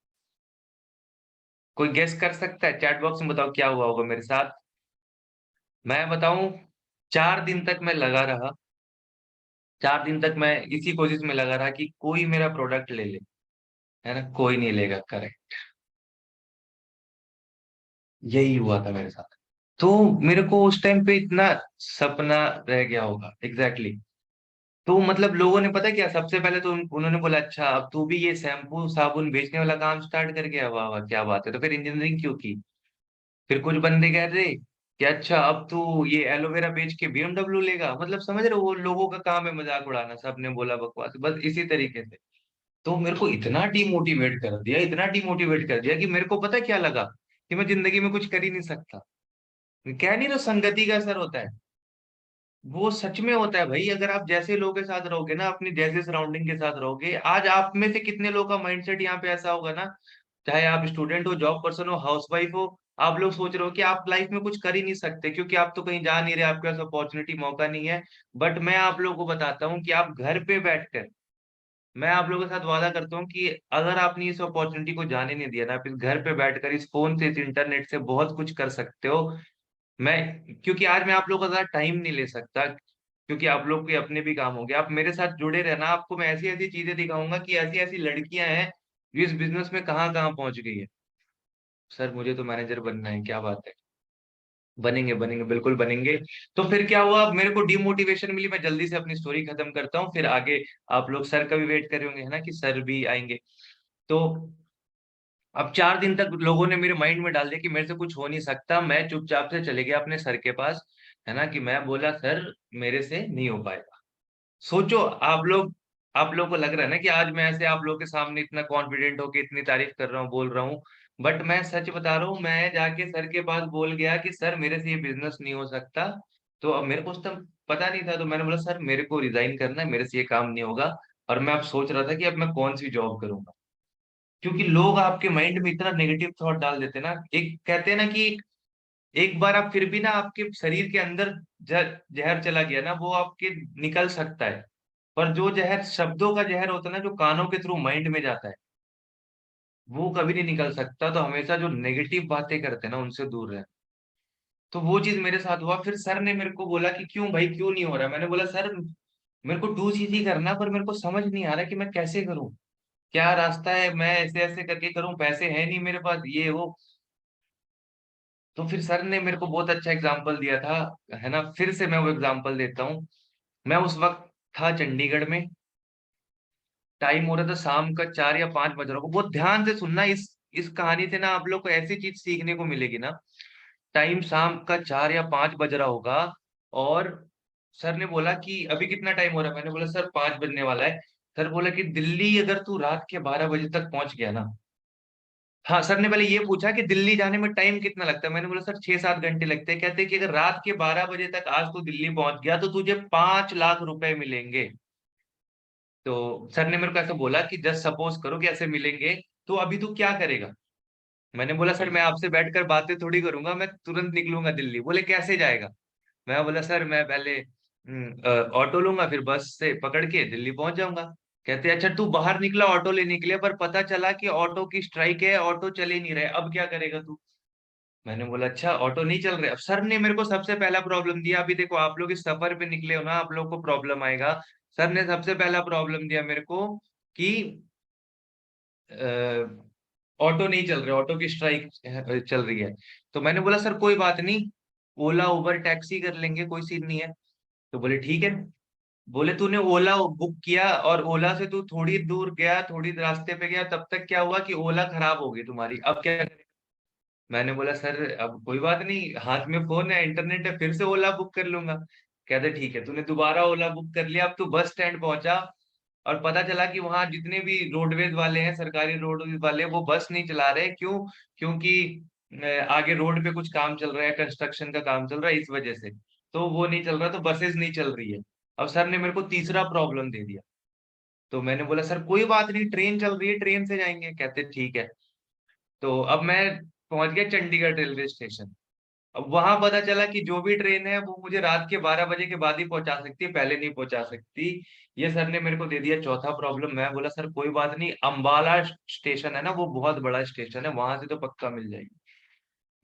कोई गैस कर सकता है, चैट बॉक्स में बताओ क्या हुआ होगा मेरे साथ। मैं बताऊं, 4 दिन तक मैं लगा रहा, 4 दिन तक मैं इसी कोशिश में लगा रहा कि कोई मेरा प्रोडक्ट ले ले, है ना, कोई नहीं लेगा, करेक्ट, यही हुआ था मेरे साथ। तो मेरे को उस टाइम पे इतना सपना रह गया होगा, एग्जैक्टली exactly। तो मतलब लोगों ने पता क्या, सबसे पहले तो उन्होंने बोला अच्छा अब तू भी ये शैम्पू साबुन बेचने वाला काम स्टार्ट कर गया, वाह वाह क्या बात है, तो फिर इंजीनियरिंग क्यों की। फिर कुछ बंदे कह रहे कि अच्छा अब तू ये एलोवेरा बेच के बीएमडब्ल्यू लेगा, मतलब समझ रहे हो, वो लोगों का काम है मजाक उड़ाना, सबने बोला बकवास, बस इसी तरीके से। तो मेरे को इतना डिमोटिवेट कर दिया, इतना डिमोटिवेट कर दिया कि मेरे को पता क्या लगा, कि मैं जिंदगी में कुछ कर ही नहीं सकता। कह नहीं, तो संगति का असर होता है, वो सच में होता है भाई। अगर आप जैसे लोगों के साथ रहोगे ना, अपनी जैसे सराउंडिंग के साथ रहोगे, आज आप में से कितने लोगों का माइंडसेट यहाँ पे ऐसा होगा ना, चाहे आप स्टूडेंट हो, जॉब पर्सन हो, हाउस वाइफ हो, आप लोग सोच रहे हो कि आप लाइफ में कुछ कर ही नहीं सकते, क्योंकि आप तो कहीं जा नहीं रहे, आपके पास अपॉर्चुनिटी, मौका नहीं है। बट मैं आप लोगों को बताता हूँ कि आप घर पे बैठकर, मैं आप लोगों के साथ वादा करता हूँ कि अगर आपने इस अपॉर्चुनिटी को जाने नहीं दिया ना, आप इस घर पे बैठकर, इस फोन से, इस इंटरनेट से बहुत कुछ कर सकते हो। मैं, क्योंकि आज मैं आप लोगों का ज्यादा टाइम नहीं ले सकता, क्योंकि आप लोग के अपने भी काम होंगे, आप मेरे साथ जुड़े रहना, आपको मैं ऐसी ऐसी चीजें दिखाऊंगा कि ऐसी ऐसी लड़कियां हैं जो इस बिजनेस में कहाँ कहाँ पहुंच गई है। सर मुझे तो मैनेजर बनना है, क्या बात है, बनेंगे बनेंगे, बिल्कुल बनेंगे। तो फिर क्या हुआ, अब मेरे को डिमोटिवेशन मिली, मैं जल्दी से अपनी स्टोरी खत्म करता हूँ, फिर आगे आप लोग सर का भी वेट कर रहे होंगे, है ना, कि सर भी आएंगे। तो अब 4 दिन तक लोगों ने मेरे माइंड में डाल दिया कि मेरे से कुछ हो नहीं सकता, मैं चुपचाप से चले गया अपने सर के पास, है ना, कि मैं बोला सर मेरे से नहीं हो पाएगा। सोचो आप लोग को लग रहा है ना कि आज मैं ऐसे आप लोग के सामने इतना कॉन्फिडेंट होके इतनी तारीफ कर रहा हूँ, बोल रहा हूँ, बट मैं सच बता रहा हूँ, मैं जाके सर के पास बोल गया कि सर मेरे से ये बिजनेस नहीं हो सकता। तो अब मेरे को उस टाइम पता नहीं था, तो मैंने बोला सर मेरे को रिजाइन करना है, मेरे से ये काम नहीं होगा। और मैं अब सोच रहा था कि अब मैं कौन सी जॉब करूंगा, क्योंकि लोग आपके माइंड में इतना नेगेटिव थॉट डाल देते हैं ना, एक कहते हैं ना कि एक बार आप फिर भी ना, आपके शरीर के अंदर जहर चला गया ना, वो आपके निकल सकता है, पर जो जहर शब्दों का जहर होता है ना, जो कानों के थ्रू माइंड में जाता है, वो कभी नहीं निकल सकता, तो हमेशा जो नेगेटिव बातें करते हैं ना उनसे दूर रहे। तो वो चीज मेरे साथ हुआ। फिर सर ने मेरे को बोला कि क्यों भाई, क्यों नहीं हो रहा? मैंने बोला सर, मेरे को टू सीधी करना, पर मेरे को समझ नहीं आ रहा कि मैं कैसे करूं, क्या रास्ता है, मैं ऐसे ऐसे करके करूं, पैसे है नहीं मेरे पास, ये वो। तो फिर सर ने मेरे को बहुत अच्छा एग्जाम्पल दिया था, है ना। फिर से मैं वो एग्जाम्पल देता हूँ। मैं उस वक्त था चंडीगढ़ में। टाइम हो रहा था शाम का 4 या 5 बज रहा होगा। बहुत ध्यान से सुनना, इस कहानी से ना आप लोग को ऐसी चीज सीखने को मिलेगी ना। टाइम शाम का 4 या 5 बज रहा होगा। और सर ने बोला कि अभी कितना टाइम हो रहा है? मैंने बोला सर 5 बजने वाला है। सर बोला कि दिल्ली अगर तू रात के 12 बजे तक पहुंच गया ना। हाँ, सर ने पहले ये पूछा कि दिल्ली जाने में टाइम कितना लगता है? मैंने बोला सर 6-7 घंटे लगते हैं। कहते कि अगर रात के 12 बजे तक आज तू दिल्ली पहुंच गया तो तुझे 5 लाख रुपए मिलेंगे। तो सर ने मेरे को ऐसा बोला कि जस्ट सपोज करो कि ऐसे मिलेंगे, तो अभी तू क्या करेगा? मैंने बोला सर मैं आपसे बैठकर बातें थोड़ी करूंगा, मैं तुरंत निकलूंगा दिल्ली। बोले कैसे जाएगा? मैं बोला सर मैं पहले ऑटो लूंगा, फिर बस से पकड़ के दिल्ली पहुंच जाऊंगा। कहते अच्छा तू बाहर निकला ऑटो लेने के लिए, पर पता चला कि ऑटो की स्ट्राइक है, ऑटो चल ही नहीं रहे, अब क्या करेगा तू? मैंने बोला अच्छा ऑटो नहीं चल रहे। अब सर ने मेरे को सबसे पहला प्रॉब्लम दिया। अभी देखो आप लोग इस सफर पे निकले हो ना, आप लोग को प्रॉब्लम आएगा। सर ने सबसे पहला प्रॉब्लम दिया मेरे को कि ऑटो नहीं चल रहे, ऑटो की स्ट्राइक चल रही है। तो मैंने बोला सर कोई बात नहीं, ओला उबर टैक्सी कर लेंगे, कोई सीन नहीं है। तो बोले ठीक है। बोले तूने ओला बुक किया और ओला से तू थोड़ी दूर गया, थोड़ी रास्ते पे गया, तब तक क्या हुआ कि ओला खराब हो गई तुम्हारी, अब क्या करें? मैंने बोला सर अब कोई बात नहीं, हाथ में फोन है, इंटरनेट है, फिर से ओला बुक कर लूंगा। कहते ठीक है, तूने दोबारा ओला बुक कर लिया। अब तू बस स्टैंड पहुंचा और पता चला कि वहां जितने भी रोडवेज वाले हैं, सरकारी रोडवेज वाले, वो बस नहीं चला रहे। क्यों? क्योंकि आगे रोड पे कुछ काम चल रहा है, कंस्ट्रक्शन का काम चल रहा है, इस वजह से तो वो नहीं चल रहा, तो बसेस नहीं चल रही है। अब सर ने मेरे को तीसरा प्रॉब्लम दे दिया। तो मैंने बोला सर कोई बात नहीं, ट्रेन चल रही है, ट्रेन से जाएंगे। कहते ठीक है। तो अब मैं पहुंच गया चंडीगढ़ रेलवे स्टेशन। अब वहां पता चला कि जो भी ट्रेन है वो मुझे रात के 12 बजे के बाद ही पहुंचा सकती है, पहले नहीं पहुंचा सकती। ये सर ने मेरे को दे दिया चौथा प्रॉब्लम। मैं बोला सर कोई बात नहीं, अंबाला स्टेशन है ना, वो बहुत बड़ा स्टेशन है, वहां से तो पक्का मिल जाएगी।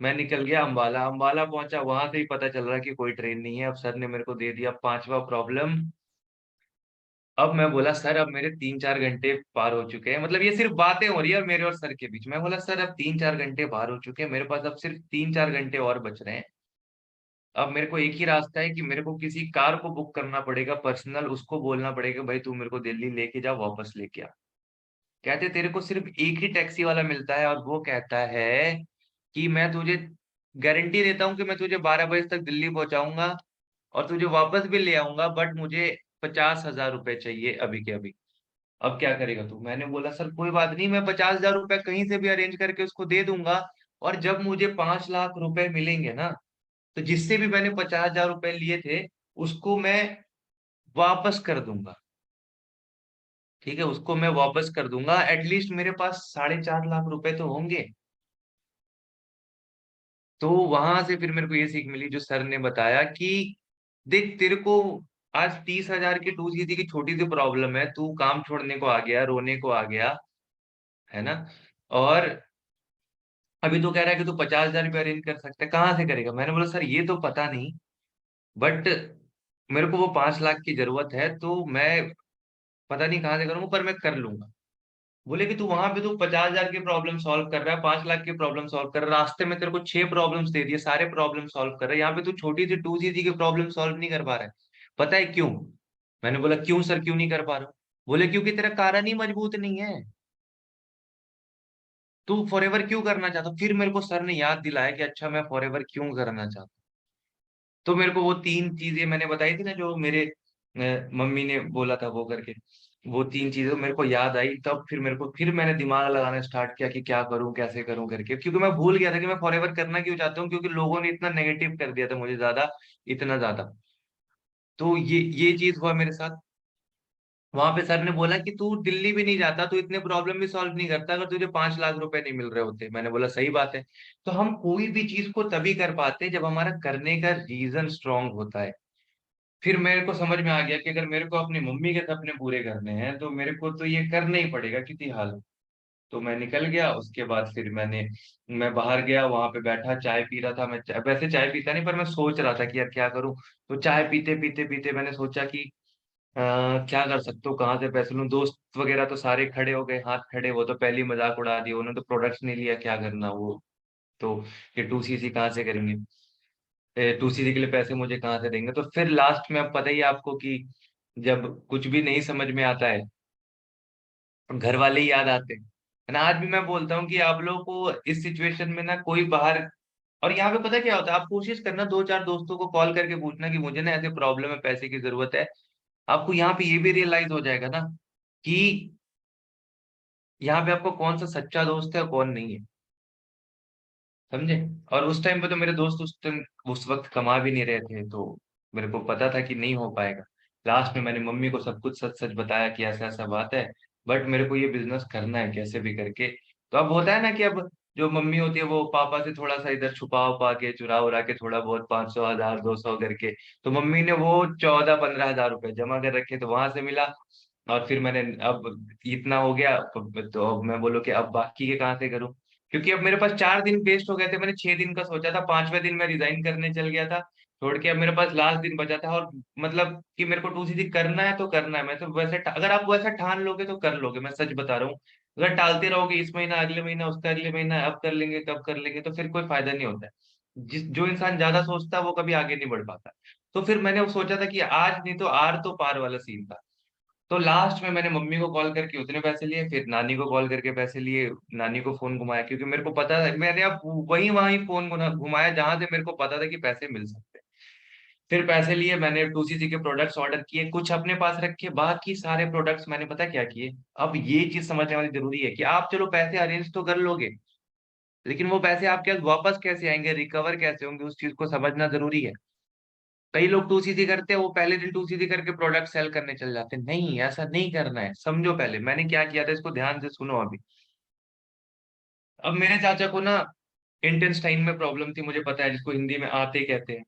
मैं निकल गया अंबाला। अंबाला पहुंचा, वहां से ही पता चल रहा कि कोई ट्रेन नहीं है। अब सर ने मेरे को दे दिया पांचवा प्रॉब्लम। अब मैं बोला सर अब मेरे 3-4 घंटे पार हो चुके हैं, मतलब ये सिर्फ बातें हो रही है मेरे और सर के बीच। मैं बोला सर अब 3-4 घंटे पार हो चुके हैं, मेरे पास अब सिर्फ 3-4 घंटे और बच रहे हैं। अब मेरे को एक ही रास्ता है कि मेरे को किसी कार को बुक करना पड़ेगा पर्सनल, उसको बोलना पड़ेगा भाई तू मेरे को दिल्ली लेके जा, वापस लेके आ। कहते तेरे को सिर्फ एक ही टैक्सी वाला मिलता है और वो कहता है कि मैं तुझे गारंटी देता हूँ कि मैं तुझे 12 बजे तक दिल्ली पहुंचाऊंगा और तुझे वापस भी ले आऊंगा, बट मुझे 50,000 रुपए चाहिए अभी के अभी। अब क्या करेगा तू? मैंने बोला सर कोई बात नहीं, मैं 50,000 रुपए कहीं से भी अरेंज करके उसको दे दूंगा। और जब मुझे 5 लाख रुपए मिलेंगे ना, तो जिससे भी मैंने 50,000 रुपए लिए थे उसको मैं वापस कर दूंगा। ठीक है, उसको मैं वापस कर दूंगा, एटलीस्ट मेरे पास 4.5 लाख रुपए तो होंगे। तो वहां से फिर मेरे को ये सीख मिली जो सर ने बताया कि देख तेरे को आज 30,000 की टू जीबी की छोटी सी प्रॉब्लम है, तू काम छोड़ने को आ गया, रोने को आ गया, है ना। और अभी तो कह रहा है कि तू 50,000 रुपये अरेंज कर सकता है, कहाँ से करेगा? मैंने बोला सर ये तो पता नहीं, बट मेरे को वो 5 लाख की जरूरत है, तो मैं पता नहीं कहाँ से करूंगा, पर मैं कर लूंगा। बोले कि तू वहां पे तू 50,000 की प्रॉब्लम सॉल्व कर रहा है, 5 लाख की प्रॉब्लम सॉल्व कर रहा है, रास्ते में तेरे को 6 प्रॉब्लम्स दे दिए, सारे प्रॉब्लम सॉल्व कर रहा है, यहाँ पे तू छोटी सी टू जी की प्रॉब्लम सॉल्व नहीं कर पा रहा है। पता है क्यों? मैंने बोला क्यों सर, क्यों नहीं कर पा रहा हूँ? बोले क्योंकि तेरा कारण ही मजबूत नहीं है, तू फॉरएवर क्यों करना चाहता? फिर मेरे को सर ने याद दिलाया कि अच्छा मैं फॉरएवर क्यों करना चाहता। तो मेरे को वो 3 चीजें मैंने बताई थी ना, जो मेरे मम्मी ने बोला था वो करके, वो 3 चीजें मेरे को याद आई। तब फिर मेरे को, फिर मैंने दिमाग लगाना स्टार्ट किया कि क्या करूं, कैसे करूं करके, क्योंकि मैं भूल गया था कि मैं फॉरएवर करना क्यों चाहता हूँ, क्योंकि लोगों ने इतना नेगेटिव कर दिया था मुझे, ज्यादा, इतना ज्यादा। तो ये चीज हुआ मेरे साथ। वहां पे सर ने बोला कि तू दिल्ली भी नहीं जाता, तू इतने प्रॉब्लम भी सॉल्व नहीं करता अगर तुझे 5 लाख रुपए नहीं मिल रहे होते। मैंने बोला सही बात है। तो हम कोई भी चीज को तभी कर पाते हैं जब हमारा करने का रीजन स्ट्रांग होता है। फिर मेरे को समझ में आ गया कि अगर मेरे को अपनी मम्मी के सपने पूरे करने हैं तो मेरे को तो ये करना ही पड़ेगा किसी हाल में। तो मैं निकल गया। उसके बाद फिर मैं बाहर गया, वहां पे बैठा, चाय पी रहा था। वैसे चाय पीता नहीं, पर मैं सोच रहा था कि यार क्या करूं। तो चाय पीते पीते पीते मैंने सोचा कि क्या कर सकता हूँ, कहाँ से पैसे लूं। दोस्त वगैरह तो सारे खड़े हो गए, हाथ खड़े, वो तो पहली मजाक उड़ा दिया, उन्होंने तो प्रोडक्ट्स नहीं लिया, क्या करना वो तो, ये 2cc कहाँ से करेंगे, 2cc के लिए पैसे मुझे कहाँ से देंगे। तो फिर लास्ट में अब पता ही है आपको कि जब कुछ भी नहीं समझ में आता है, घर वाले ही याद आते हैं, है ना। आज भी मैं बोलता हूँ कि आप लोगों को इस सिचुएशन में ना कोई बाहर, और यहाँ पे पता क्या होता है, आप कोशिश करना 2-4 दोस्तों को कॉल करके पूछना कि मुझे ना ऐसे प्रॉब्लम है, पैसे की जरूरत है। आपको यहाँ पे ये भी रियलाइज हो जाएगा ना कि यहाँ पे आपको कौन सा सच्चा दोस्त है और कौन नहीं है, समझे। और उस टाइम पे तो मेरे दोस्त उस टाइम उस वक्त कमा भी नहीं रहे थे, तो मेरे को पता था कि नहीं हो पाएगा। लास्ट में मैंने मम्मी को सब कुछ सच सच बताया कि ऐसा ऐसा बात है, बट मेरे को ये बिजनेस करना है कैसे भी करके। तो अब होता है ना कि अब जो मम्मी होती है वो पापा से थोड़ा सा इधर छुपा उपा के, चुरा उरा के, थोड़ा बहुत 500, 1000, 200 करके, तो मम्मी ने वो 14-15 हजार रुपए जमा कर रखे, तो वहां से मिला। और फिर मैंने, अब इतना हो गया तो अब मैं बोलूँ कि अब बाकी के कहाँ से करूँ, क्योंकि अब मेरे पास 4 दिन वेस्ट हो गए थे। मैंने 6 दिन का सोचा था, 5वें दिन मैं रिजाइन करने चल गया था छोड़ के। अब मेरे पास लास्ट दिन बचा था, और मतलब कि मेरे को 2cc करना है तो करना है। मैं तो वैसे अगर आप वैसा ठान लोगे तो कर लोगे, मैं सच बता रहा हूँ। अगर टालते रहोगे, इस महीना, अगले महीना, उसका अगले महीना, अब कर लेंगे, कब कर लेंगे, तो फिर कोई फायदा नहीं होता है। जो इंसान ज्यादा सोचता है वो कभी आगे नहीं बढ़ पाता। तो फिर मैंने वो सोचा था कि आज नहीं तो आर तो पार वाला सीन था। तो लास्ट में मैंने मम्मी को कॉल करके उतने पैसे लिए, फिर नानी को कॉल करके पैसे लिए, नानी को फोन घुमाया, क्योंकि मेरे को पता था, मैंने अब वही वहीं फोन घुमाया जहां से मेरे को पता था कि पैसे मिल सकते हैं। फिर पैसे लिए, मैंने 2cc के प्रोडक्ट्स ऑर्डर किए, कुछ अपने पास रखे, बाकी सारे प्रोडक्ट्स मैंने पता क्या किए। अब ये चीज समझने वाली जरूरी है कि आप चलो पैसे अरेंज तो कर लोगे, लेकिन वो पैसे आपके पास वापस कैसे आएंगे, रिकवर कैसे होंगे, उस चीज को समझना जरूरी है। कई लोग 2cc करते हैं, वो पहले दिन 2cc करके प्रोडक्ट सेल करने चल जाते हैं। नहीं, ऐसा नहीं करना है, समझो पहले मैंने क्या किया था, इसको ध्यान से सुनो अभी। अब मेरे चाचा को ना इंटेस्टाइन में प्रॉब्लम थी, मुझे पता है, जिसको हिंदी में आते कहते हैं।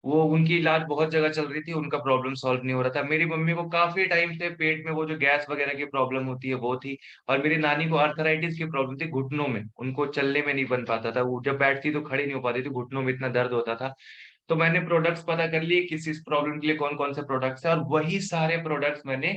वो उनकी इलाज बहुत जगह चल रही थी, उनका प्रॉब्लम सॉल्व नहीं हो रहा था। मेरी मम्मी को काफी टाइम से पेट में वो जो गैस वगैरह की प्रॉब्लम होती है वो थी। और मेरी नानी को आर्थराइटिस की प्रॉब्लम थी घुटनों में, उनको चलने में नहीं बन पाता था, वो जब बैठती तो खड़ी नहीं हो पाती थी, घुटनों में इतना दर्द होता था। तो मैंने प्रोडक्ट्स पता कर लिए किस इस प्रॉब्लम के लिए कौन कौन से प्रोडक्ट्स है, और वही सारे प्रोडक्ट्स मैंने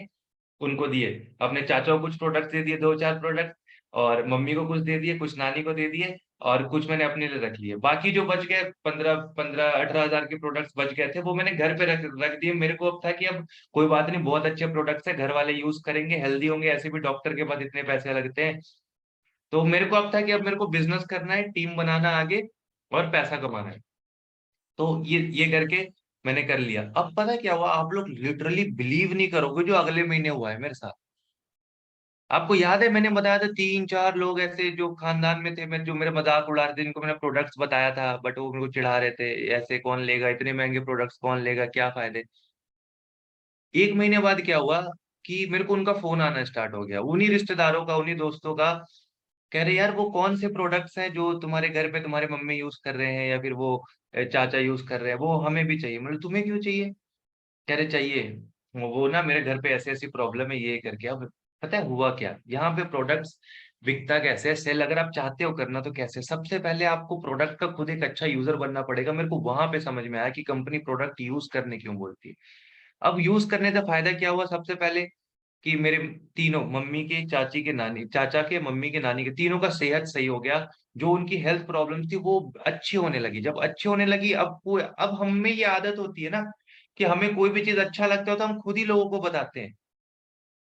उनको दिए। अपने चाचा को कुछ प्रोडक्ट्स दे दिए, 2-4 प्रोडक्ट, और मम्मी को कुछ दे दिए, कुछ नानी को दे दिए, और कुछ मैंने अपने लिए रख लिए। बाकी जो बच गए 15-15-18 हजार के प्रोडक्ट्स बच गए थे, वो मैंने घर पे रख रख दिए। मेरे को अब था कि अब कोई बात नहीं, बहुत अच्छे प्रोडक्ट्स है, घर वाले यूज करेंगे, हेल्दी होंगे, ऐसे भी डॉक्टर के पास इतने पैसे लगते हैं। तो मेरे को अब था कि अब मेरे को बिजनेस करना है, टीम बनाना आगे, और पैसा कमाना है। तो ये करके मैंने कर लिया। अब पता क्या हुआ, आप लोग लिटरली बिलीव नहीं करोगे जो अगले महीने हुआ है मेरे साथ। आपको याद है मैंने बताया था 3-4 लोग ऐसे जो खानदान में थे, मैं जो मेरे मजाक उड़ा रहे थे, जिनको मैंने प्रोडक्ट्स बताया था, बट वो मेरे को चिढ़ा रहे थे, ऐसे कौन लेगा, इतने महंगे प्रोडक्ट्स कौन लेगा, क्या फायदे। 1 महीने बाद क्या हुआ कि मेरे को उनका फोन आना स्टार्ट हो गया, उन्हीं रिश्तेदारों का, उन्हीं दोस्तों का। कह रहे यार वो कौन से प्रोडक्ट्स हैं जो तुम्हारे घर पे तुम्हारे मम्मी यूज कर रहे हैं, या फिर वो चाचा यूज कर रहे हैं, वो हमें भी चाहिए। मतलब तुम्हें क्यों चाहिए, कह रहे चाहिए। वो ना मेरे घर पे ऐसी ऐसी प्रॉब्लम है, ये करके। अब पता है हुआ क्या, यहाँ पे प्रोडक्ट्स बिकता कैसे है, सेल अगर आप चाहते हो करना तो कैसे, सबसे पहले आपको प्रोडक्ट का खुद एक अच्छा यूजर बनना पड़ेगा। मेरे को वहां पे समझ में आया कि कंपनी प्रोडक्ट यूज करने क्यों बोलती है। अब यूज करने से फायदा क्या हुआ, सबसे पहले कि मेरे तीनों, मम्मी के, चाची के, नानी, चाचा के, मम्मी के, नानी के, तीनों का सेहत सही हो गया। जो उनकी हेल्थ प्रॉब्लम थी वो अच्छी होने लगी। जब अच्छी होने लगी, अब हम में ये आदत होती है ना कि हमें कोई भी चीज अच्छा लगता है तो हम खुद ही लोगों को बताते हैं।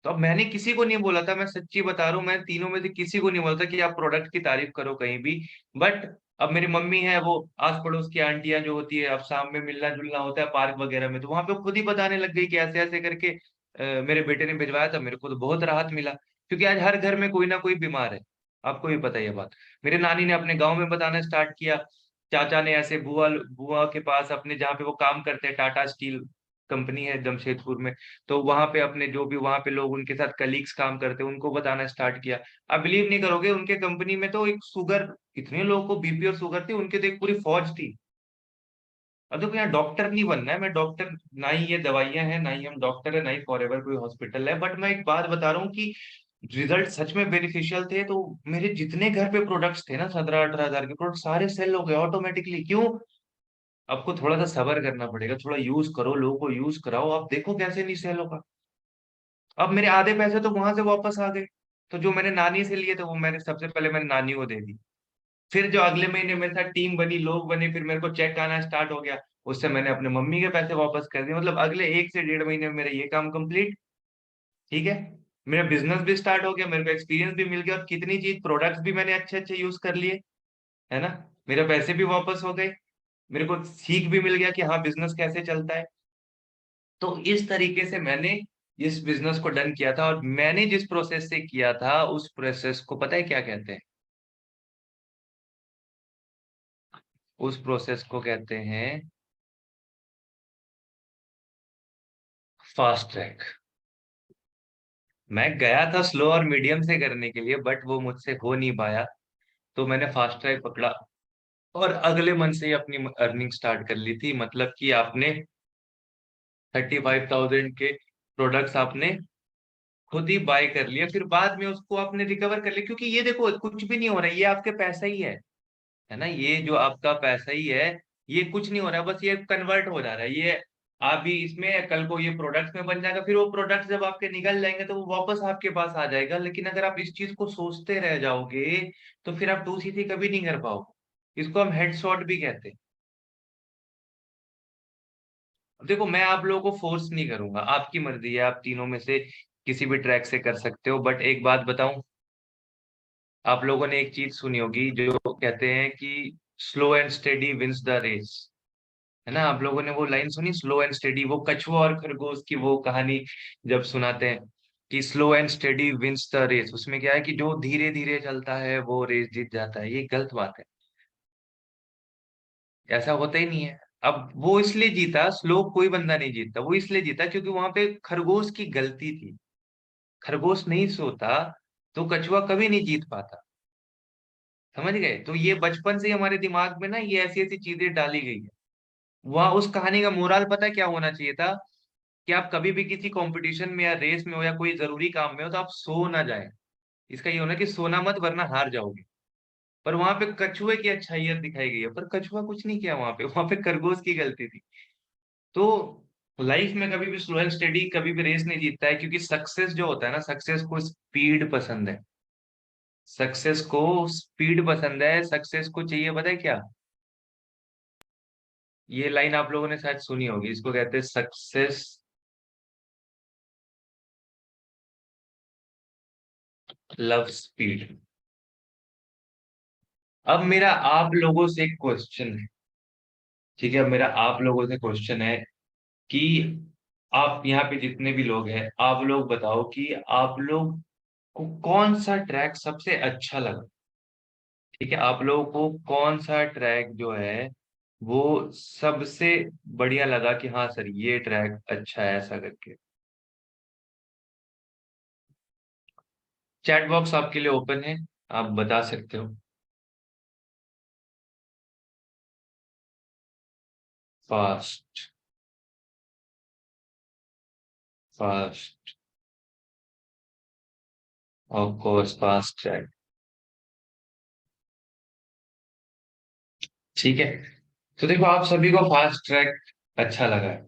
तो अब मैंने किसी को नहीं बोला था, मैं सच्ची बता रहा हूँ, मैं तीनों में से किसी को नहीं बोला था कि आप प्रोडक्ट की तारीफ करो कहीं भी। बट अब मेरी मम्मी है, वो आस पड़ोस की आंटियां जो होती है, अब शाम में मिलना जुलना होता है पार्क वगैरह में, तो वहां पे खुद ही बताने लग गई कि ऐसे ऐसे करके मेरे बेटे ने भिजवाया था, मेरे को तो बहुत राहत मिला। क्योंकि आज हर घर में कोई ना कोई बीमार है, आपको भी पता है ये बात। मेरे नानी ने अपने गांव में बताना स्टार्ट किया, चाचा ने ऐसे, बुआ बुआ के पास अपने जहाँ पे वो काम करते हैं, टाटा स्टील कंपनी है जमशेदपुर में, तो वहां पे अपने जो भी वहां पे लोग उनके साथ कलीग्स काम करते हैं उनको बताना स्टार्ट किया। आप बिलीव नहीं करोगे, उनके कंपनी में तो एक शुगर, इतने लोगों को बीपी और शुगर थी, उनके तो एक पूरी फौज थी। अब देखो यहाँ डॉक्टर नहीं बनना है, मैं डॉक्टर ना ही ये दवाइयां हैं, ना ही हम डॉक्टर है, ना ही फॉर एवर कोई हॉस्पिटल है, बट मैं एक बात बता रहा हूँ कि रिजल्ट सच में बेनिफिशियल थे, तो मेरे जितने घर पे प्रोडक्ट्स थे ना 17-18 हजार के प्रोडक्ट सारे सेल हो गए ऑटोमेटिकली। क्यों? आपको थोड़ा सा सब्र करना पड़ेगा, थोड़ा यूज करो, लोगों को यूज कराओ, आप देखो कैसे नहीं सेल होगा। अब मेरे आधे पैसे तो वहां से वापस आ गए। तो जो मैंने नानी से लिए थे वो मैंने सबसे पहले मैंने नानी को दे दी। फिर जो अगले महीने मेरे साथ टीम बनी, लोग बने, फिर मेरे को चेक आना स्टार्ट हो गया। उससे मैंने अपने मम्मी के पैसे वापस कर दिए। मतलब अगले 1 से 1.5 महीने में मेरा ये काम कंप्लीट। ठीक है। मेरा बिजनेस भी स्टार्ट हो गया, मेरे को एक्सपीरियंस भी मिल गया, और कितनी चीज प्रोडक्ट्स भी मैंने अच्छे अच्छे यूज कर लिए। है ना? मेरे पैसे भी वापस हो गए। मेरे को सीख भी मिल गया कि हाँ बिजनेस कैसे चलता है। तो इस तरीके से मैंने इस बिजनेस को डन किया था, और मैंने जिस प्रोसेस से किया था उस प्रोसेस को पता है क्या कहते हैं? उस प्रोसेस को कहते हैं फास्ट ट्रैक। मैं गया था स्लो और मीडियम से करने के लिए, बट वो मुझसे हो नहीं पाया। तो मैंने फास्ट ट्रैक पकड़ा, और अगले मंथ से ही अपनी अर्निंग स्टार्ट कर ली थी। मतलब कि आपने 35,000 के प्रोडक्ट्स आपने खुद ही बाय कर लिया, फिर बाद में उसको आपने रिकवर कर लिया। क्योंकि ये देखो कुछ भी नहीं हो रहा है, ये आपके पैसा ही है ना? ये जो आपका पैसा ही है, ये कुछ नहीं हो रहा है, बस ये कन्वर्ट हो जा रहा है। ये अभी इसमें कल को ये प्रोडक्ट्स में बन जाएगा, फिर वो प्रोडक्ट जब आपके निकल जाएंगे तो वो वापस आपके पास आ जाएगा। लेकिन अगर आप इस चीज को सोचते रह जाओगे तो फिर आप टू सीसी कभी नहीं कर पाओगे। इसको हम हेडशॉट भी कहते हैं। अब देखो मैं आप लोगों को फोर्स नहीं करूंगा, आपकी मर्जी है, आप तीनों में से किसी भी ट्रैक से कर सकते हो। बट एक बात बताऊं, आप लोगों ने एक चीज सुनी होगी जो कहते हैं कि slow and steady wins the race. है ना? आप लोगों ने वो लाइन सुनी, स्लो एंड स्टेडी, वो कछुआ और खरगोश की वो कहानी जब सुनाते हैं कि slow and steady wins the race, उसमें क्या है कि जो धीरे धीरे चलता है वो रेस जीत जाता है। ये गलत बात है, ऐसा होता ही नहीं है। अब वो इसलिए जीता, स्लो कोई बंदा नहीं जीतता, वो इसलिए जीता क्योंकि वहां पे खरगोश की गलती थी। खरगोश नहीं सोता तो कछुआ कभी नहीं जीत पाता। समझ गए? तो ये बचपन से ही हमारे दिमाग में ना ये ऐसी ऐसी चीजें डाली गई है। वहां उस कहानी का मोरल पता है क्या होना चाहिए था? कि आप कभी भी किसी कंपटीशन में या रेस में हो या कोई जरूरी काम में हो तो आप सो ना जाए। इसका ये होना कि सोना मत वरना हार जाओगे। पर वहां पे कछुए की अच्छाइयत दिखाई गई है, पर कछुआ कुछ नहीं किया वहां पे खरगोश की गलती थी। तो लाइफ में कभी भी स्लो एंड स्टेडी कभी भी रेस नहीं जीतता है, क्योंकि सक्सेस जो होता है ना, सक्सेस को स्पीड पसंद है। सक्सेस को स्पीड पसंद है, सक्सेस को चाहिए पता है क्या? ये लाइन आप लोगों ने शायद सुनी होगी, इसको कहते हैं सक्सेस लव स्पीड। अब मेरा आप लोगों से एक क्वेश्चन है। ठीक है, अब मेरा आप लोगों से क्वेश्चन है कि आप यहाँ पे जितने भी लोग हैं, आप लोग बताओ कि आप लोग को कौन सा ट्रैक सबसे अच्छा लगा। ठीक है, आप लोगों को कौन सा ट्रैक जो है वो सबसे बढ़िया लगा कि हाँ सर ये ट्रैक अच्छा है, ऐसा करके। चैट बॉक्स आपके लिए ओपन है, आप बता सकते हो। Fast. Fast. Of course fast track. ठीक है, तो देखो आप सभी को फास्ट ट्रैक अच्छा लगा है।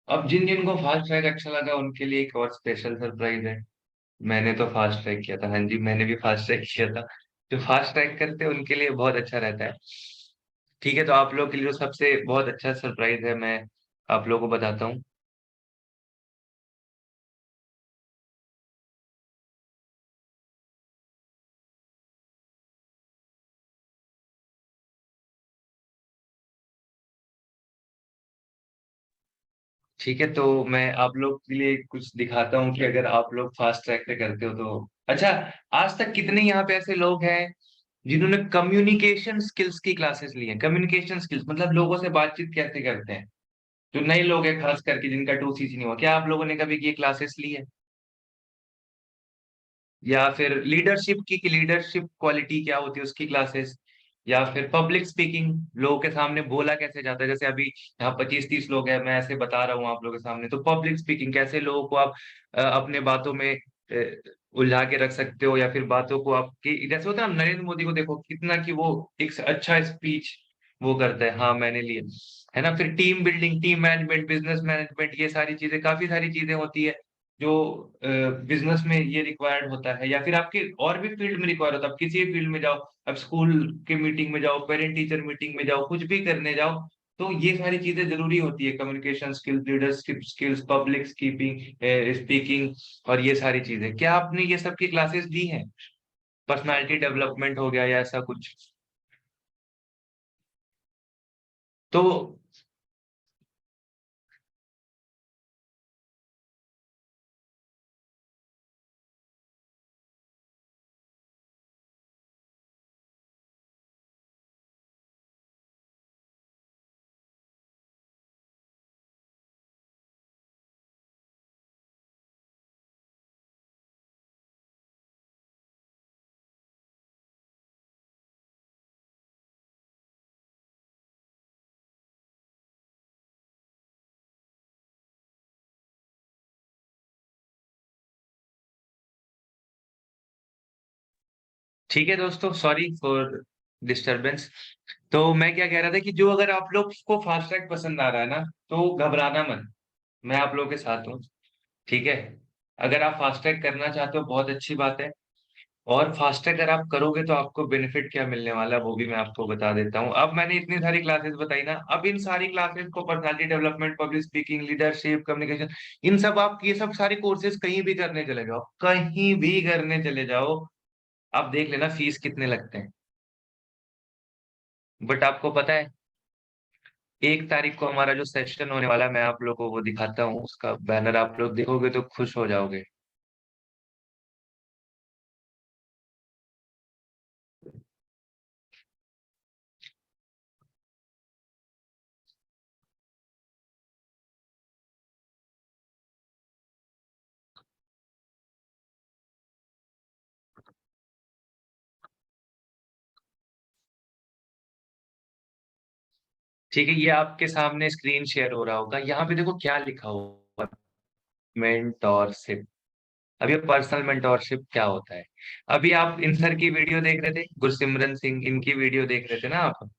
अब जिन जिन को फास्ट ट्रैक अच्छा लगा उनके लिए एक और स्पेशल सरप्राइज है। मैंने तो फास्ट ट्रैक किया था, हाँ जी मैंने भी फास्ट ट्रैक किया था। जो फास्ट ट्रैक करते हैं उनके लिए बहुत अच्छा रहता है। ठीक है, तो आप लोग के लिए जो सबसे बहुत अच्छा सरप्राइज है मैं आप लोगों को बताता हूँ। ठीक है, तो मैं आप लोग के लिए कुछ दिखाता हूँ कि अगर आप लोग फास्ट ट्रैक पे करते हो तो अच्छा। आज तक कितने यहाँ पे ऐसे लोग हैं जिन्होंने कम्युनिकेशन स्किल्स की क्लासेस ली हैं? कम्युनिकेशन स्किल्स मतलब लोगों से बातचीत कैसे करते हैं। जो नए लोग हैं खास करके जिनका टू सीसी नहीं हुआ, क्या आप लोगों ने कभी ये क्लासेस ली है? या फिर लीडरशिप की, लीडरशिप क्वालिटी क्या होती है उसकी क्लासेस? या फिर पब्लिक स्पीकिंग, लोगों के सामने बोला कैसे जाता है? जैसे अभी यहाँ 25-30 लोग हैं, मैं ऐसे बता रहा हूँ आप लोगों के सामने, तो पब्लिक स्पीकिंग कैसे लोगों को आप अपने बातों में उलझा के रख सकते हो, या फिर बातों को आपकी, जैसे होता है ना, नरेंद्र मोदी को देखो कितना कि वो एक अच्छा स्पीच वो करता है, हाँ मैंने लिया, है ना। फिर team building, team management, business management, ये सारी चीजें, काफी सारी चीजें होती है जो बिजनेस में ये रिक्वायर्ड होता है, या फिर आपके और भी फील्ड में रिक्वायर्ड होता है। आप किसी भी फील्ड में जाओ, अब स्कूल के मीटिंग में जाओ, पेरेंट टीचर मीटिंग में जाओ, कुछ भी करने जाओ, तो ये सारी चीजें जरूरी होती है। Communication skills, leadership skills, public speaking, speaking, और ये सारी चीजें। क्या आपने ये सब की क्लासेस ली हैं? पर्सनालिटी डेवलपमेंट हो गया या ऐसा कुछ? तो ठीक है दोस्तों, सॉरी फॉर डिस्टरबेंस। तो मैं क्या कह रहा था कि जो, अगर आप लोग को फास्ट ट्रैक पसंद आ रहा है ना, तो घबराना मत, मैं आप लोगों के साथ हूँ। ठीक है, अगर आप फास्ट ट्रैक करना चाहते हो बहुत अच्छी बात है। और फास्ट ट्रैक अगर आप करोगे तो आपको बेनिफिट क्या मिलने वाला है वो भी मैं आपको बता देता हूँ। अब मैंने इतनी सारी क्लासेस बताई ना, अब इन सारी क्लासेस को, personality development, public speaking, leadership, communication, इन सब, आप ये सब सारे कोर्सेज कहीं भी करने चले जाओ, कहीं भी करने चले जाओ, आप देख लेना फीस कितने लगते हैं। बट आपको पता है, 1 तारीख को हमारा जो सेशन होने वाला है, मैं आप लोगों को वो दिखाता हूँ, उसका बैनर आप लोग देखोगे तो खुश हो जाओगे। ठीक है, ये आपके सामने स्क्रीन शेयर हो रहा होगा, यहाँ पे देखो क्या लिखा हुआ है, मेंटोरशिप। अब ये पर्सनल मेंटोरशिप क्या होता है? अभी आप इन सर की वीडियो देख रहे थे, गुरसिमरन सिंह, इनकी वीडियो देख रहे थे ना आप,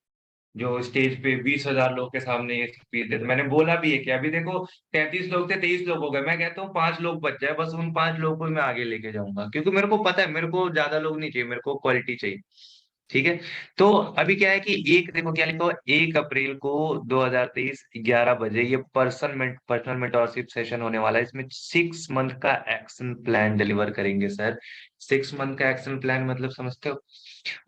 जो स्टेज पे 20,000 लोग के सामने ये स्पीच देते। मैंने बोला भी है कि अभी देखो 33 लोग थे, 23 लोग हो गए, मैं कहता हूँ 5 लोग बच जाए, बस उन 5 लोगों को मैं आगे लेके जाऊंगा, क्योंकि मेरे को पता है मेरे को ज्यादा लोग नहीं चाहिए, मेरे को क्वालिटी चाहिए। ठीक है, तो अभी क्या है कि एक, देखो क्या लिखा हुआ, 1 अप्रैल को 2023 11 बजे ये पर्सनल मेंटोरशिप सेशन होने वाला है। इसमें 6 मंथ का एक्शन प्लान डिलीवर करेंगे सर। 6 मंथ का एक्शन प्लान मतलब समझते हो?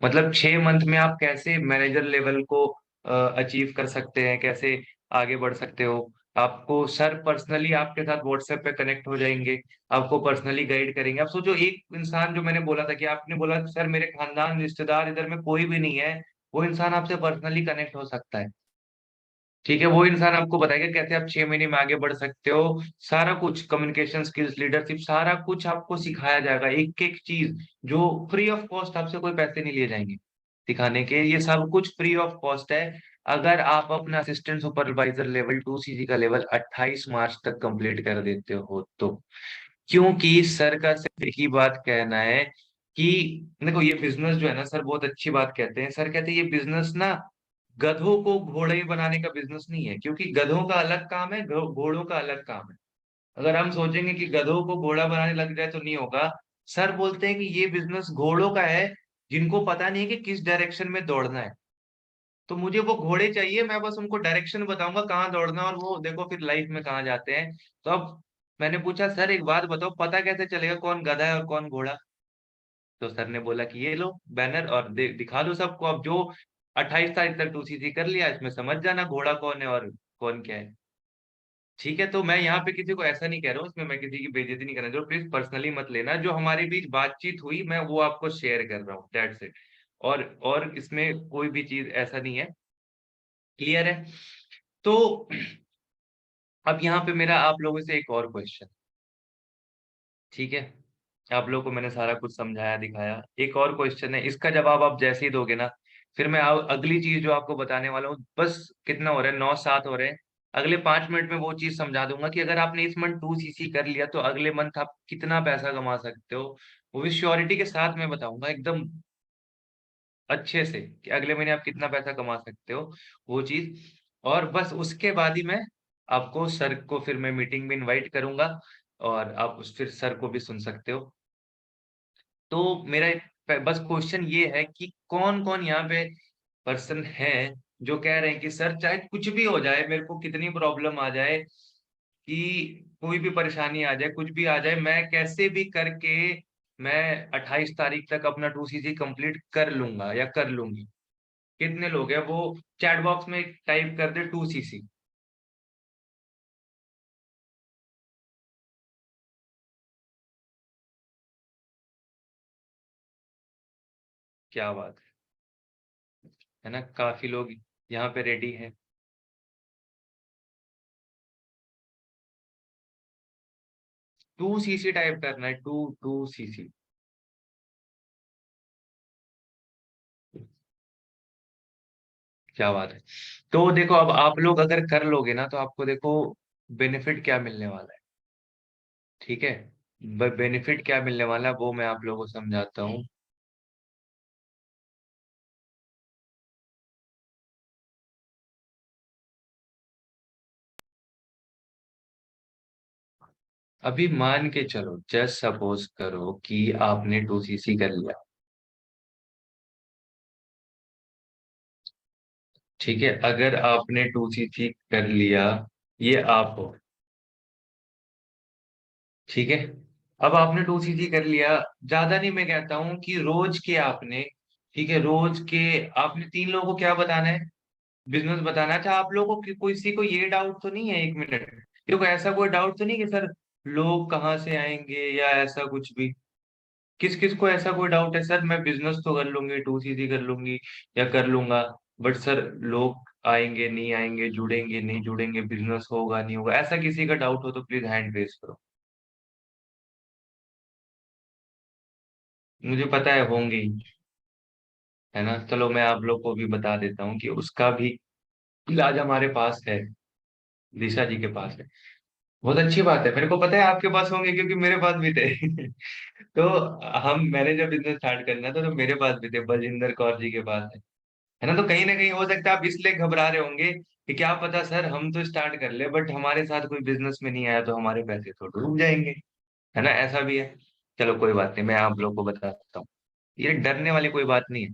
मतलब 6 मंथ में आप कैसे मैनेजर लेवल को अचीव कर सकते हैं, कैसे आगे बढ़ सकते हो। आपको सर पर्सनली आपके साथ व्हाट्सएप पे कनेक्ट हो जाएंगे, आपको पर्सनली गाइड करेंगे। आप सोचो, एक इंसान, जो मैंने बोला था कि आपने बोला सर मेरे खानदान रिश्तेदार इधर में कोई भी नहीं है, वो इंसान आपसे पर्सनली कनेक्ट हो सकता है। ठीक है, वो इंसान आपको बताएगा कैसे आप 6 महीने में आगे बढ़ सकते हो। सारा कुछ, कम्युनिकेशन स्किल्स, लीडरशिप, सारा कुछ आपको सिखाया जाएगा, एक एक चीज, जो फ्री ऑफ कॉस्ट, आपसे कोई पैसे नहीं लिए जाएंगे सिखाने के, ये सब कुछ फ्री ऑफ कॉस्ट है। अगर आप अपना असिस्टेंट सुपरवाइजर लेवल 2 CG का लेवल 28 मार्च तक कंप्लीट कर देते हो तो। क्योंकि सर का सिर्फ एक ही बात कहना है कि देखो, ये बिजनेस जो है ना सर, बहुत अच्छी बात कहते हैं सर, कहते हैं ये बिजनेस ना गधों को घोड़े बनाने का बिजनेस नहीं है, क्योंकि गधों का अलग काम है, घोड़ों का अलग काम है। अगर हम सोचेंगे कि गधों को घोड़ा बनाने लग जाए तो नहीं होगा। सर बोलते हैं कि ये बिजनेस घोड़ों का है, जिनको पता नहीं है कि किस डायरेक्शन में दौड़ना है। तो मुझे वो घोड़े चाहिए, मैं बस उनको डायरेक्शन बताऊंगा कहाँ दौड़ना है, और वो देखो फिर लाइफ में कहाँ जाते हैं। तो अब मैंने पूछा सर एक बात बताओ, पता कैसे चलेगा कौन गधा है और कौन घोड़ा? तो सर ने बोला कि ये लो बैनर और दिखा दो सबको, अब जो 28 तारीख तक 2 CG कर लिया, इसमें समझ जाना घोड़ा कौन है और कौन क्या है। ठीक है, तो मैं यहाँ पे किसी को ऐसा नहीं कह रहा हूँ, इसमें मैं किसी की बेइज्जती नहीं करना चाह रहा, प्लीज पर्सनली मत लेना, जो हमारे बीच बातचीत हुई मैं वो आपको शेयर कर रहा हूँ, दैट्स इट। और इसमें कोई भी चीज ऐसा नहीं है, क्लियर है? तो अब यहाँ पे मेरा आप लोगों से एक और क्वेश्चन, ठीक है? आप लोगों को मैंने सारा कुछ समझाया दिखाया, एक और क्वेश्चन है, इसका जवाब आप जैसे ही दोगे ना, फिर मैं अगली चीज जो आपको बताने वाला हूँ, बस कितना हो रहा है, 9 7 हो रहे हैं। अगले 5 मिनट में वो चीज समझा दूंगा कि अगर आपने इस मंथ 2 सीसी कर लिया तो अगले मंथ आप कितना पैसा कमा सकते हो। वो भी श्योरिटी के साथ मैं बताऊंगा एकदम अच्छे से कि अगले महीने आप कितना पैसा कमा सकते हो, वो चीज। और बस उसके बाद ही मैं आपको सर को फिर मैं मीटिंग में इनवाइट करूंगा, और आप उस फिर सर को भी सुन सकते हो। तो मेरा बस क्वेश्चन ये है कि कौन कौन यहाँ पे पर्सन है जो कह रहे हैं कि सर चाहे कुछ भी हो जाए, मेरे को कितनी प्रॉब्लम आ जाए, कि कोई भी परेशानी आ जाए, कुछ भी आ जाए, मैं कैसे भी करके मैं 28 तारीख तक अपना 2 सीसी कंप्लीट कर लूंगा या कर लूंगी। कितने लोग हैं वो चैट बॉक्स में टाइप कर दे 2 सीसी। क्या बात है ना, काफी लोग यहाँ पे रेडी हैं। 2 सीसी टाइप करना है, 2 2 सीसी। क्या बात है। तो देखो अब आप लोग अगर कर लोगे ना तो आपको देखो बेनिफिट क्या मिलने वाला है। ठीक है, बेनिफिट क्या मिलने वाला है वो मैं आप लोगों को समझाता हूँ। अभी मान के चलो, जस्ट सपोज करो कि आपने 2 सीसी कर लिया। ठीक है, अगर आपने 2 सीसी कर लिया, ये आप हो। ठीक है, अब आपने 2 सीसी कर लिया। ज्यादा नहीं मैं कहता हूँ कि रोज के आपने, ठीक है, रोज के आपने 3 लोगों को क्या बताना है, बिजनेस बताना है। अच्छा, आप लोगों को किसी को ये डाउट तो नहीं है, 1 मिनट, देखो ऐसा कोई डाउट तो नहीं कि सर लोग कहाँ से आएंगे या ऐसा कुछ भी। किस किस को ऐसा कोई डाउट है, सर मैं बिजनेस तो कर लूंगी, 2 सीसी कर लूंगी या कर लूंगा, बट सर लोग आएंगे नहीं आएंगे, जुड़ेंगे नहीं जुड़ेंगे, बिजनेस होगा नहीं होगा, ऐसा किसी का डाउट हो तो प्लीज हैंड रेज करो। मुझे पता है होंगे ही, है ना। चलो मैं आप लोग को भी बता देता हूँ कि उसका भी इलाज हमारे पास है, दिशा जी के पास है। बहुत अच्छी बात है, मेरे को पता है आपके पास होंगे क्योंकि मेरे पास भी थे। तो हम मैंने जब बिजनेस स्टार्ट करना था तो मेरे पास भी थे, बलजिंदर कौर जी के पास है ना। तो कहीं ना कहीं हो सकता है आप इसलिए घबरा रहे होंगे कि क्या पता सर हम तो स्टार्ट कर ले बट हमारे साथ कोई बिजनेस में नहीं आया तो हमारे पैसे तो डूब जाएंगे, है ना, ऐसा भी है। चलो कोई बात नहीं, मैं आप लोग को बता सकता हूँ, ये डरने वाली कोई बात नहीं है।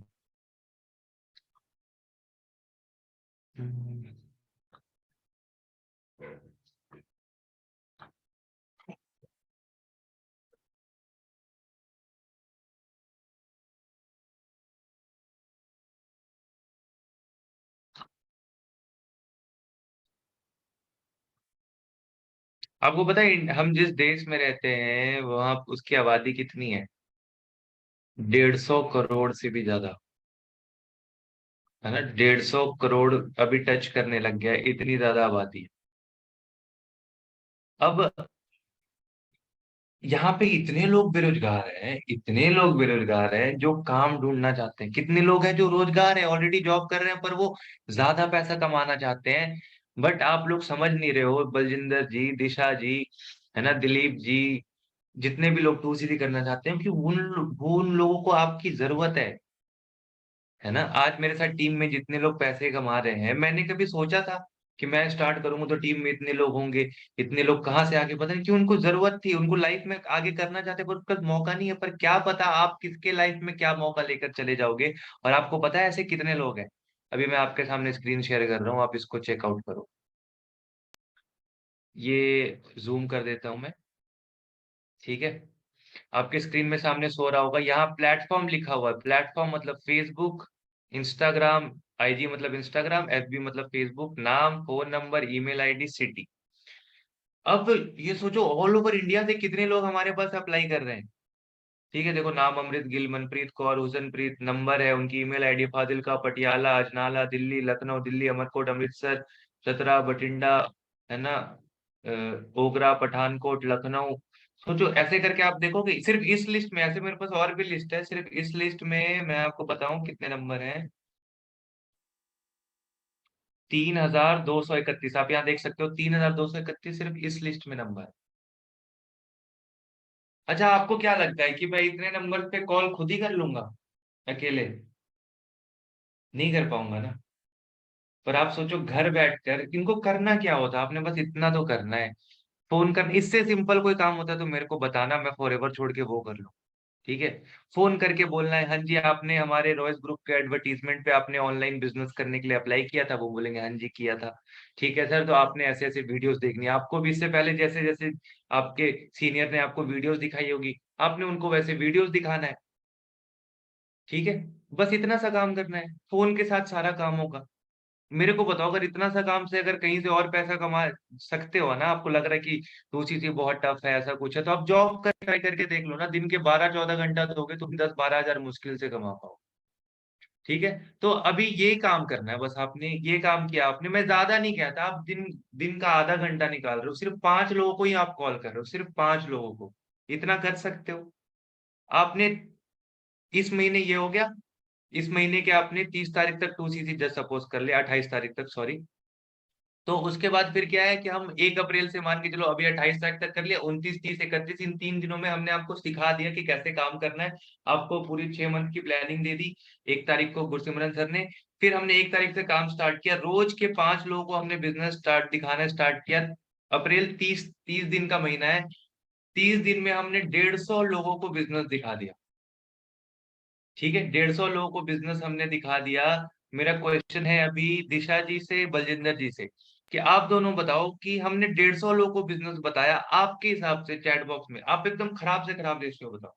आपको पता है हम जिस देश में रहते हैं वहां उसकी आबादी कितनी है, 150 करोड़ से भी ज्यादा, है ना। 150 करोड़ अभी टच करने लग गया है, इतनी ज्यादा आबादी है। अब यहाँ पे इतने लोग बेरोजगार हैं, इतने लोग बेरोजगार हैं जो काम ढूंढना चाहते हैं, कितने लोग हैं जो रोजगार है ऑलरेडी जॉब कर रहे हैं पर वो ज्यादा पैसा कमाना चाहते हैं। बट आप लोग समझ नहीं रहे हो, बलजिंदर जी, दिशा जी, है ना, दिलीप जी, जितने भी लोग 2 सीधी करना चाहते हैं कि उन लोगों को आपकी जरूरत है ना। आज मेरे साथ टीम में जितने लोग पैसे कमा रहे हैं, मैंने कभी सोचा था कि मैं स्टार्ट करूंगा तो टीम में इतने लोग होंगे, इतने लोग कहाँ से आगे, पता नहीं क्यों उनको जरूरत थी, उनको लाइफ में आगे करना चाहते पर उनका मौका नहीं है। पर क्या पता आप किसके लाइफ में क्या मौका लेकर चले जाओगे। और आपको पता है ऐसे कितने लोग हैं। अभी मैं आपके सामने स्क्रीन शेयर कर रहा हूँ, आप इसको चेकआउट करो। ये जूम कर देता हूँ मैं। ठीक है, आपके स्क्रीन में सामने सो रहा होगा, यहाँ प्लेटफॉर्म लिखा हुआ है। प्लेटफॉर्म मतलब फेसबुक, इंस्टाग्राम, आईजी मतलब इंस्टाग्राम, एफबी मतलब फेसबुक, नाम, phone number, email ID, city. अब ये सोचो ऑल ओवर इंडिया से कितने लोग हमारे पास अप्लाई कर रहे हैं। ठीक है, देखो नाम अमृत गिल, मनप्रीत कौर, हुसनप्रीत, नंबर है उनकी, ईमेल आईडी फाजिल का, पटियाला, अजनाला, दिल्ली, लखनऊ, दिल्ली, अमरकोट, अमृतसर, चतरा, बठिंडा, है ना, ओगरा, पठानकोट, लखनऊ। सोचो ऐसे करके आप देखोगे सिर्फ इस लिस्ट में, ऐसे मेरे पास और भी लिस्ट है, सिर्फ इस लिस्ट में मैं आपको बताऊं कितने नंबर हैं। 3231। आप यहाँ देख सकते हो 3231 सिर्फ इस लिस्ट में नंबर है। अच्छा, आपको क्या लगता है कि मैं इतने नंबर पे कॉल खुद ही कर लूंगा अकेले? नहीं कर पाऊंगा ना। पर आप सोचो, घर बैठकर इनको करना क्या होता, आपने बस इतना तो करना है, फोन कर, इससे सिंपल कोई काम होता है तो मेरे को बताना, मैं फॉरएवर छोड़ के वो कर लूँ। ठीक है, फोन करके बोलना है, हाँ जी आपने हमारे रॉयस ग्रुप के एडवर्टीजमेंट पे आपने ऑनलाइन बिजनेस करने के लिए अप्लाई किया था, वो बोलेंगे हाँ जी किया था। ठीक है सर, तो आपने ऐसे ऐसे वीडियोस देखनी है, आपको भी इससे पहले जैसे जैसे आपके सीनियर ने आपको वीडियोस दिखाई होगी, आपने उनको वैसे वीडियोस दिखाना है। ठीक है, बस इतना सा काम करना है, फोन के साथ सारा काम होगा। मेरे को बताओ, अगर इतना सा काम से अगर कहीं से और पैसा कमा सकते हो ना, आपको लग रहा है कि दूसरी चीज बहुत टफ है, ऐसा कुछ है, तो आप जॉब कर ट्राई करके देख लो ना, दिन के 12-14 घंटा दोगे तो 10-12 हजार मुश्किल से कमा पाओ। ठीक है, तो अभी ये काम करना है, बस आपने ये काम किया आपने, मैं ज्यादा नहीं कहता, आप दिन दिन का आधा घंटा निकाल रहे हो, सिर्फ 5 लोगों को ही आप कॉल कर रहे हो, सिर्फ 5 लोगों को, इतना कर सकते हो आपने। इस महीने ये हो गया, इस महीने के आपने 30 तारीख तक 2 सीसी जस्ट सपोज कर लिया, 28 तारीख तक, सॉरी। तो उसके बाद फिर क्या है कि हम 1 अप्रैल से मान के चलो, अभी 28 तारीख तक कर लिया, 29, 30, 31, इन 3 दिनों में हमने आपको सिखा दिया कि कैसे काम करना है। आपको पूरी 6 मंथ की प्लानिंग दे दी 1 तारीख को गुरसिमरन सर ने। फिर हमने 1 तारीख से काम स्टार्ट किया, रोज के 5 लोगों को हमने बिजनेस स्टार्ट दिखाना स्टार्ट किया। अप्रैल 30 दिन का महीना है, 30 दिन में हमने 150 लोगों को बिजनेस दिखा दिया। ठीक है, 150 लोगों को बिजनेस हमने दिखा दिया। मेरा क्वेश्चन है अभी दिशा जी से, बलजिंदर जी से, कि आप दोनों बताओ कि हमने 150 लोगों को बिजनेस बताया, आपके हिसाब से चैट बॉक्स में आप एकदम खराब से खराब रेशियो बताओ।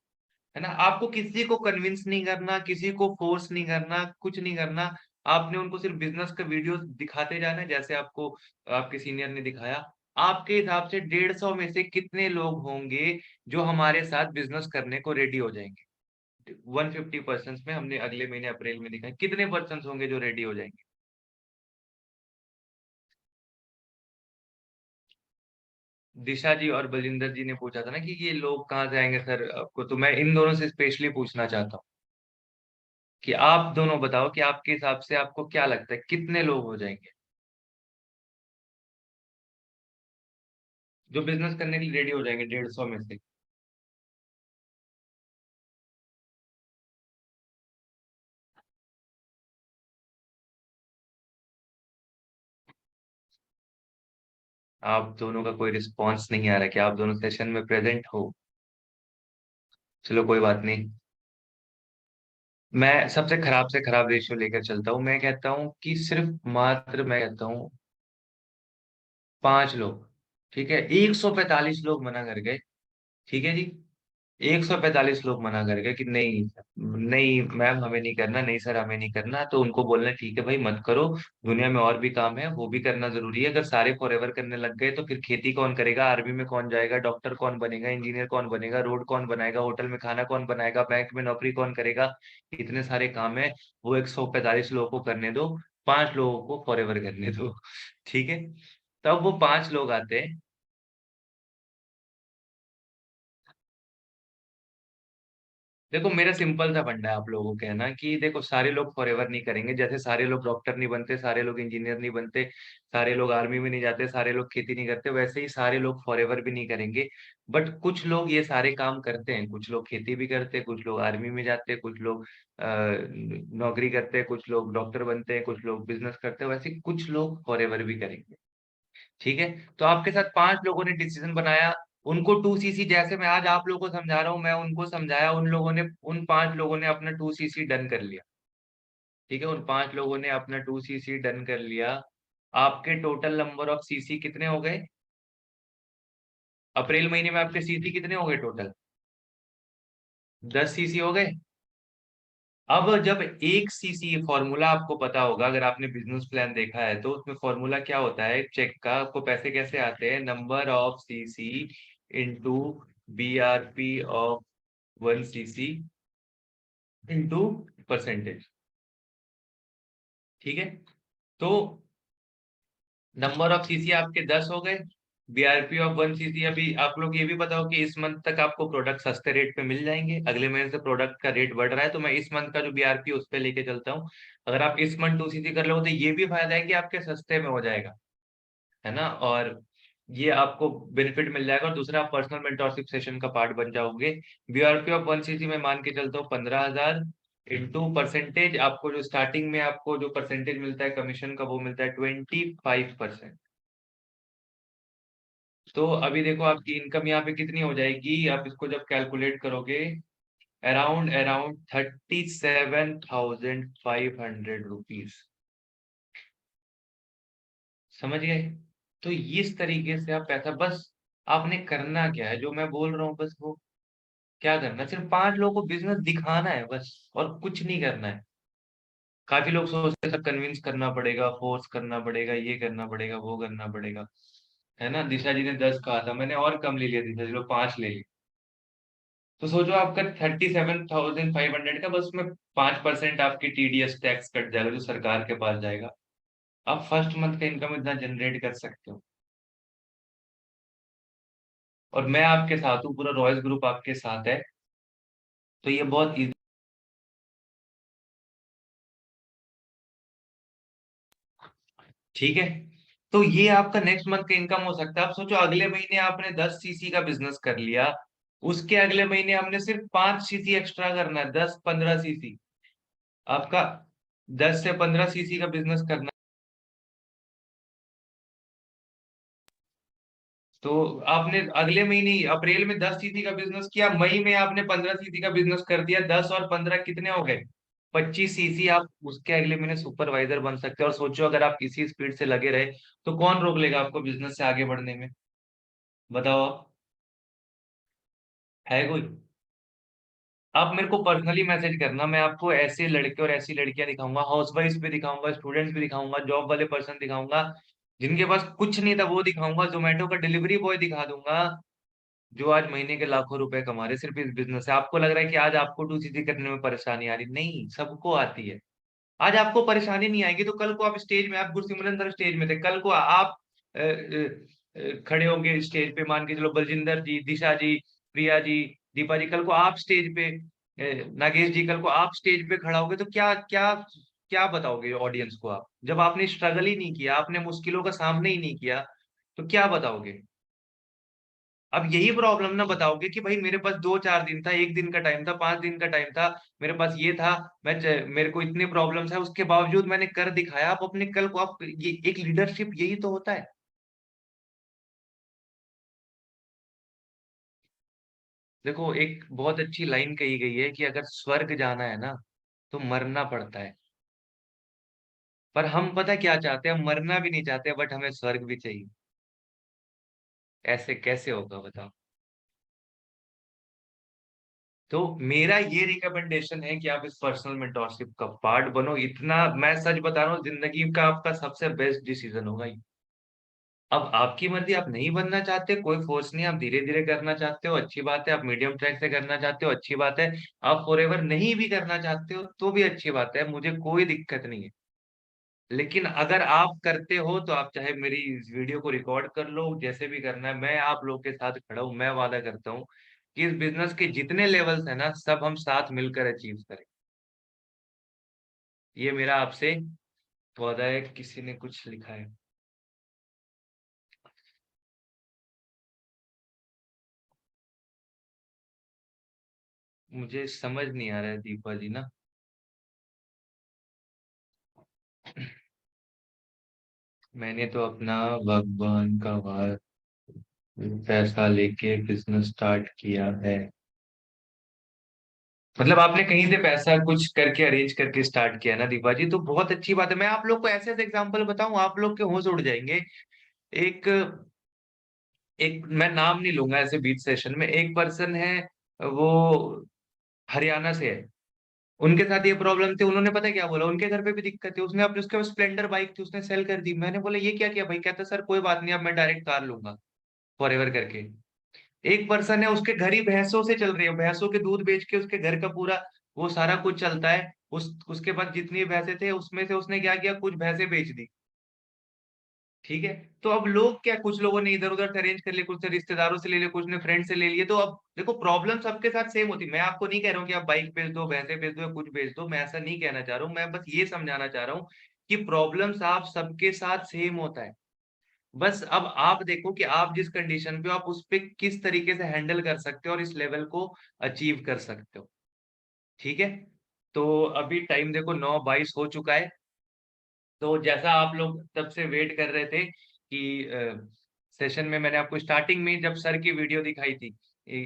है ना, आपको किसी को कन्विंस नहीं करना, किसी को फोर्स नहीं करना, कुछ नहीं करना। आपने उनको सिर्फ बिजनेस का वीडियो दिखाते जाना है, जैसे आपको आपके सीनियर ने दिखाया। आपके हिसाब से 150 में से कितने लोग होंगे जो हमारे साथ बिजनेस करने को रेडी हो जाएंगे? 150 पर्सन में हमने अगले महीने अप्रैल में देखा है, कितने पर्सन होंगे जो रेडी हो जाएंगे? दिशा जी और बलजिंदर जी ने पूछा था ना कि ये लोग कहाँ से आएंगे सर आपको, तो मैं इन दोनों से स्पेशली पूछना चाहता हूँ कि आप दोनों बताओ कि आपके हिसाब से आपको क्या लगता है कितने लोग हो जाएंगे जो बिजनेस करने के लिए रेडी हो जाएंगे 150 में से? आप दोनों का कोई रिस्पॉन्स नहीं आ रहा, कि आप दोनों सेशन में प्रेजेंट हो? चलो कोई बात नहीं, मैं सबसे खराब से खराब रेशियो लेकर चलता हूँ, मैं कहता हूँ कि सिर्फ मात्र मैं कहता हूँ 5 लोग। ठीक है, 145 लोग मना कर गए। ठीक है जी, 145 लोग मना कर गए कि नहीं, नहीं मैम हमें नहीं करना, नहीं सर हमें नहीं करना, तो उनको बोलना ठीक है भाई मत करो, दुनिया में और भी काम है, वो भी करना जरूरी है। अगर सारे फॉरएवर करने लग गए तो फिर खेती कौन करेगा, आर्मी में कौन जाएगा, डॉक्टर कौन बनेगा, इंजीनियर कौन बनेगा, रोड कौन बनाएगा, होटल में खाना कौन बनाएगा, बैंक में नौकरी कौन करेगा? इतने सारे काम है, वो 145 लोगों को करने दो, 5 लोगों को फॉरएवर करने दो। ठीक है, तब वो 5 लोग आते हैं। देखो मेरा सिंपल सा फंडा है आप लोगों के, है ना, कि देखो सारे लोग फॉरएवर नहीं करेंगे, जैसे सारे लोग डॉक्टर नहीं बनते, सारे लोग इंजीनियर नहीं बनते, सारे लोग आर्मी में नहीं जाते, सारे लोग खेती नहीं करते, वैसे ही सारे लोग फॉरएवर भी नहीं करेंगे। बट कुछ लोग ये सारे काम करते हैं, कुछ लोग खेती भी करते हैं, कुछ लोग आर्मी में जाते हैं, कुछ लोग नौकरी करते हैं, कुछ लोग डॉक्टर बनते हैं, कुछ लोग बिजनेस करते हैं, वैसे कुछ लोग फॉरएवर भी करेंगे। ठीक है, तो आपके साथ 5 लोगों ने डिसीजन बनाया, उनको 2 सीसी, जैसे मैं आज आप लोगों को समझा रहा हूँ, मैं उनको समझाया, उन लोगों ने, उन 5 लोगों ने अपना 2 सीसी डन कर लिया। ठीक है, उन 5 लोगों ने अपना 2 सीसी डन कर लिया। आपके टोटल नंबर ऑफ सीसी कितने हो गए? अप्रैल महीने में आपके सीसी कितने हो गए टोटल? 10 सीसी हो गए। अब जब 1 सीसी फॉर्मूला आपको पता होगा, अगर आपने बिजनेस प्लान देखा है तो उसमें फॉर्मूला क्या होता है चेक का, आपको पैसे कैसे आते हैं, number of CC into BRP of 1 CC into percentage. ठीक है, तो नंबर ऑफ सीसी आपके 10 हो गए, बीआरपी ऑफ 1 सीसी। अभी आप लोग ये भी बताओ कि इस मंथ तक आपको प्रोडक्ट सस्ते रेट पे मिल जाएंगे। अगले महीने से प्रोडक्ट का रेट बढ़ रहा है, तो मैं इस मंथ का जो बीआरपी उस पे लेके चलता हूँ। अगर आप इस मंथ 2 सीसी कर लो तो ये भी फायदा है कि आपके सस्ते में हो जाएगा, है ना। और ये आपको बेनिफिट मिल जाएगा, और दूसरा आप पर्सनल मेंटोरशिप सेशन का पार्ट बन जाओगे। बीआरपी ऑफ 1 सीसी में मान के चलता हूँ 15,000 इंटू परसेंटेज, आपको जो स्टार्टिंग में आपको जो परसेंटेज मिलता है कमीशन का वो मिलता है 25%। तो अभी देखो आपकी इनकम यहाँ पे कितनी हो जाएगी, आप इसको जब कैलकुलेट करोगे, अराउंड अराउंड 37,500 रुपीज। समझ गए। तो इस तरीके से आप पैसा, बस आपने करना क्या है, जो मैं बोल रहा हूँ बस वो क्या करना है, सिर्फ 5 लोगों को बिजनेस दिखाना है बस, और कुछ नहीं करना है। काफी लोग सोचते हैं सब कन्विंस करना पड़ेगा, फोर्स करना पड़ेगा, ये करना पड़ेगा, वो करना पड़ेगा, है ना। दिशा जी ने 10 कहा था, मैंने और कम ले लिया, दिशा जी लोग 5 ले लिए। तो सोचो आपका 37,500 का, बस में 5% आपकी टीडीएस टैक्स कट जाएगा जो सरकार के पास जाएगा। आप फर्स्ट मंथ का इनकम इतना जनरेट कर सकते हो। और मैं आपके साथ हूँ, पूरा रॉयल्स ग्रुप आपके साथ है। तो ये बहुत easy। ठीक है। तो ये आपका नेक्स्ट मंथ का इनकम हो सकता है। आप सोचो अगले महीने आपने 10 सीसी का बिजनेस कर लिया, उसके अगले महीने हमने सिर्फ 5 सीसी एक्स्ट्रा करना है, 10-15 सीसी। आपका 10 से 15 सीसी का बिजनेस करना। तो आपने अगले महीने ही अप्रैल में 10 सीसी का बिजनेस किया, मई में आपने 15 सीसी का बिजनेस कर दिया, 10 और 15 कितने हो गए, 25 सीसी। आप उसके अगले महीने सुपरवाइजर बन सकते हैं। और सोचो अगर आप इसी स्पीड से लगे रहे तो कौन रोक लेगा आपको बिजनेस से आगे बढ़ने में, बताओ आप। है कोई? आप मेरे को पर्सनली मैसेज करना, मैं आपको ऐसे लड़के और ऐसी लड़कियां दिखाऊंगा, हाउस वाइफ भी दिखाऊंगा, स्टूडेंट्स भी दिखाऊंगा, जॉब वाले पर्सन दिखाऊंगा, जिनके पास कुछ नहीं था वो दिखाऊंगा, जोमेटो का डिलीवरी बॉय दिखा दूंगा, जो आज महीने के लाखों रुपए कमा रहे सिर्फ इस बिजनेस से। आपको लग रहा है कि आज आपको 2 सीसी करने में परेशानी आ रही, नहीं, सबको आती है। आज आपको परेशानी नहीं आएगी तो कल को आप स्टेज में, आप गुरसिमरन सर स्टेज में थे, कल को आप खड़े होंगे स्टेज पे, मान के चलो बलजिंदर जी, दिशा जी, प्रिया जी, दीपा जी, कल को आप स्टेज पे, नागेश जी, कल को आप स्टेज पे खड़ा होगे तो क्या क्या क्या बताओगे ऑडियंस को आप, जब आपने स्ट्रगल ही नहीं किया, आपने मुश्किलों का सामना ही नहीं किया, तो क्या बताओगे। अब यही प्रॉब्लम ना बताओगे कि भाई मेरे पास 2-4 दिन था, 1 दिन का टाइम था, 5 दिन का टाइम था, मेरे पास ये था, मेरे को इतनी प्रॉब्लम्स है, उसके बावजूद मैंने कर दिखाया। आप अपने कल को आप ये एक लीडरशिप यही तो होता है। देखो एक बहुत अच्छी लाइन कही गई है कि अगर स्वर्ग जाना है ना तो मरना पड़ता है। पर हम पता क्या चाहते हैं, हम मरना भी नहीं चाहते बट हमें स्वर्ग भी चाहिए। ऐसे कैसे होगा बताओ। तो मेरा ये रिकमेंडेशन है कि आप इस पर्सनल मेंटोरशिप का पार्ट बनो। इतना मैं सच बता रहा हूँ, जिंदगी का आपका सबसे बेस्ट डिसीजन होगा ये। अब आपकी मर्जी, आप नहीं बनना चाहते कोई फोर्स नहीं, आप धीरे धीरे करना चाहते हो अच्छी बात है, आप मीडियम ट्रैक से करना चाहते हो अच्छी बात है, आप फॉरएवर नहीं भी करना चाहते हो तो भी अच्छी बात है, मुझे कोई दिक्कत नहीं है। लेकिन अगर आप करते हो तो आप चाहे मेरी इस वीडियो को रिकॉर्ड कर लो, जैसे भी करना है, मैं आप लोग के साथ खड़ा हूं। मैं वादा करता हूँ कि इस बिजनेस के जितने लेवल्स है ना सब हम साथ मिलकर अचीव करें। ये मेरा आपसे वादा है। किसी ने कुछ लिखा है? मुझे समझ नहीं आ रहा है दीपा जी ना। मैंने तो अपना भगवान का वार पैसा लेके बिजनेस स्टार्ट किया है। मतलब आपने कहीं से पैसा कुछ करके अरेंज करके स्टार्ट किया ना दीपा जी, तो बहुत अच्छी बात है। मैं आप लोग को ऐसे ऐसे एग्जांपल बताऊं, आप लोग के होश उड़ जाएंगे। एक एक मैं नाम नहीं लूंगा ऐसे बीच सेशन में, एक पर्सन है, वो हरियाणा से है। उनके साथ ये प्रॉब्लम थी, उन्होंने पता है क्या बोला, उनके घर पे भी दिक्कत थी, उसने अपने, उसके पास स्प्लेंडर बाइक थी, उसने सेल कर दी। मैंने बोला ये क्या किया भाई, कहता सर कोई बात नहीं, अब मैं डायरेक्ट कार लूंगा फॉरएवर करके। एक पर्सन है, उसके घर ही भैंसों से चल रही है, भैंसों के दूध बेच के उसके घर का पूरा वो सारा कुछ चलता है। उसके पास जितनी भैंसे थे उसमें से उसने क्या किया, कुछ भैंसे बेच दी। ठीक है? तो अब लोग क्या, कुछ लोगों ने इधर-उधर से अरेंज कर लिए, कुछ ने रिश्तेदारों से ले लिए, कुछ ने फ्रेंड से ले लिए, तो अब देखो प्रॉब्लम सबके साथ सेम होती है। मैं आपको नहीं कह रहा हूँ कि आप बाइक बेच दो, भैंसें बेच दो या कुछ बेच दो, मैं ऐसा नहीं कहना चाह रहा हूँ। मैं बस ये समझाना चाह रहा हूँ कि प्रॉब्लम्स आप सबके साथ सेम होता है। बस अब आप देखो कि आप जिस कंडीशन पे हो, आप उस पे किस तरीके से हैंडल कर सकते हो और इस लेवल को अचीव कर सकते हो। ठीक है? तो अभी टाइम देखो 9:22 हो चुका है। तो जैसा आप लोग तब से वेट कर रहे थे कि सेशन में मैंने आपको स्टार्टिंग में जब सर की वीडियो दिखाई थी,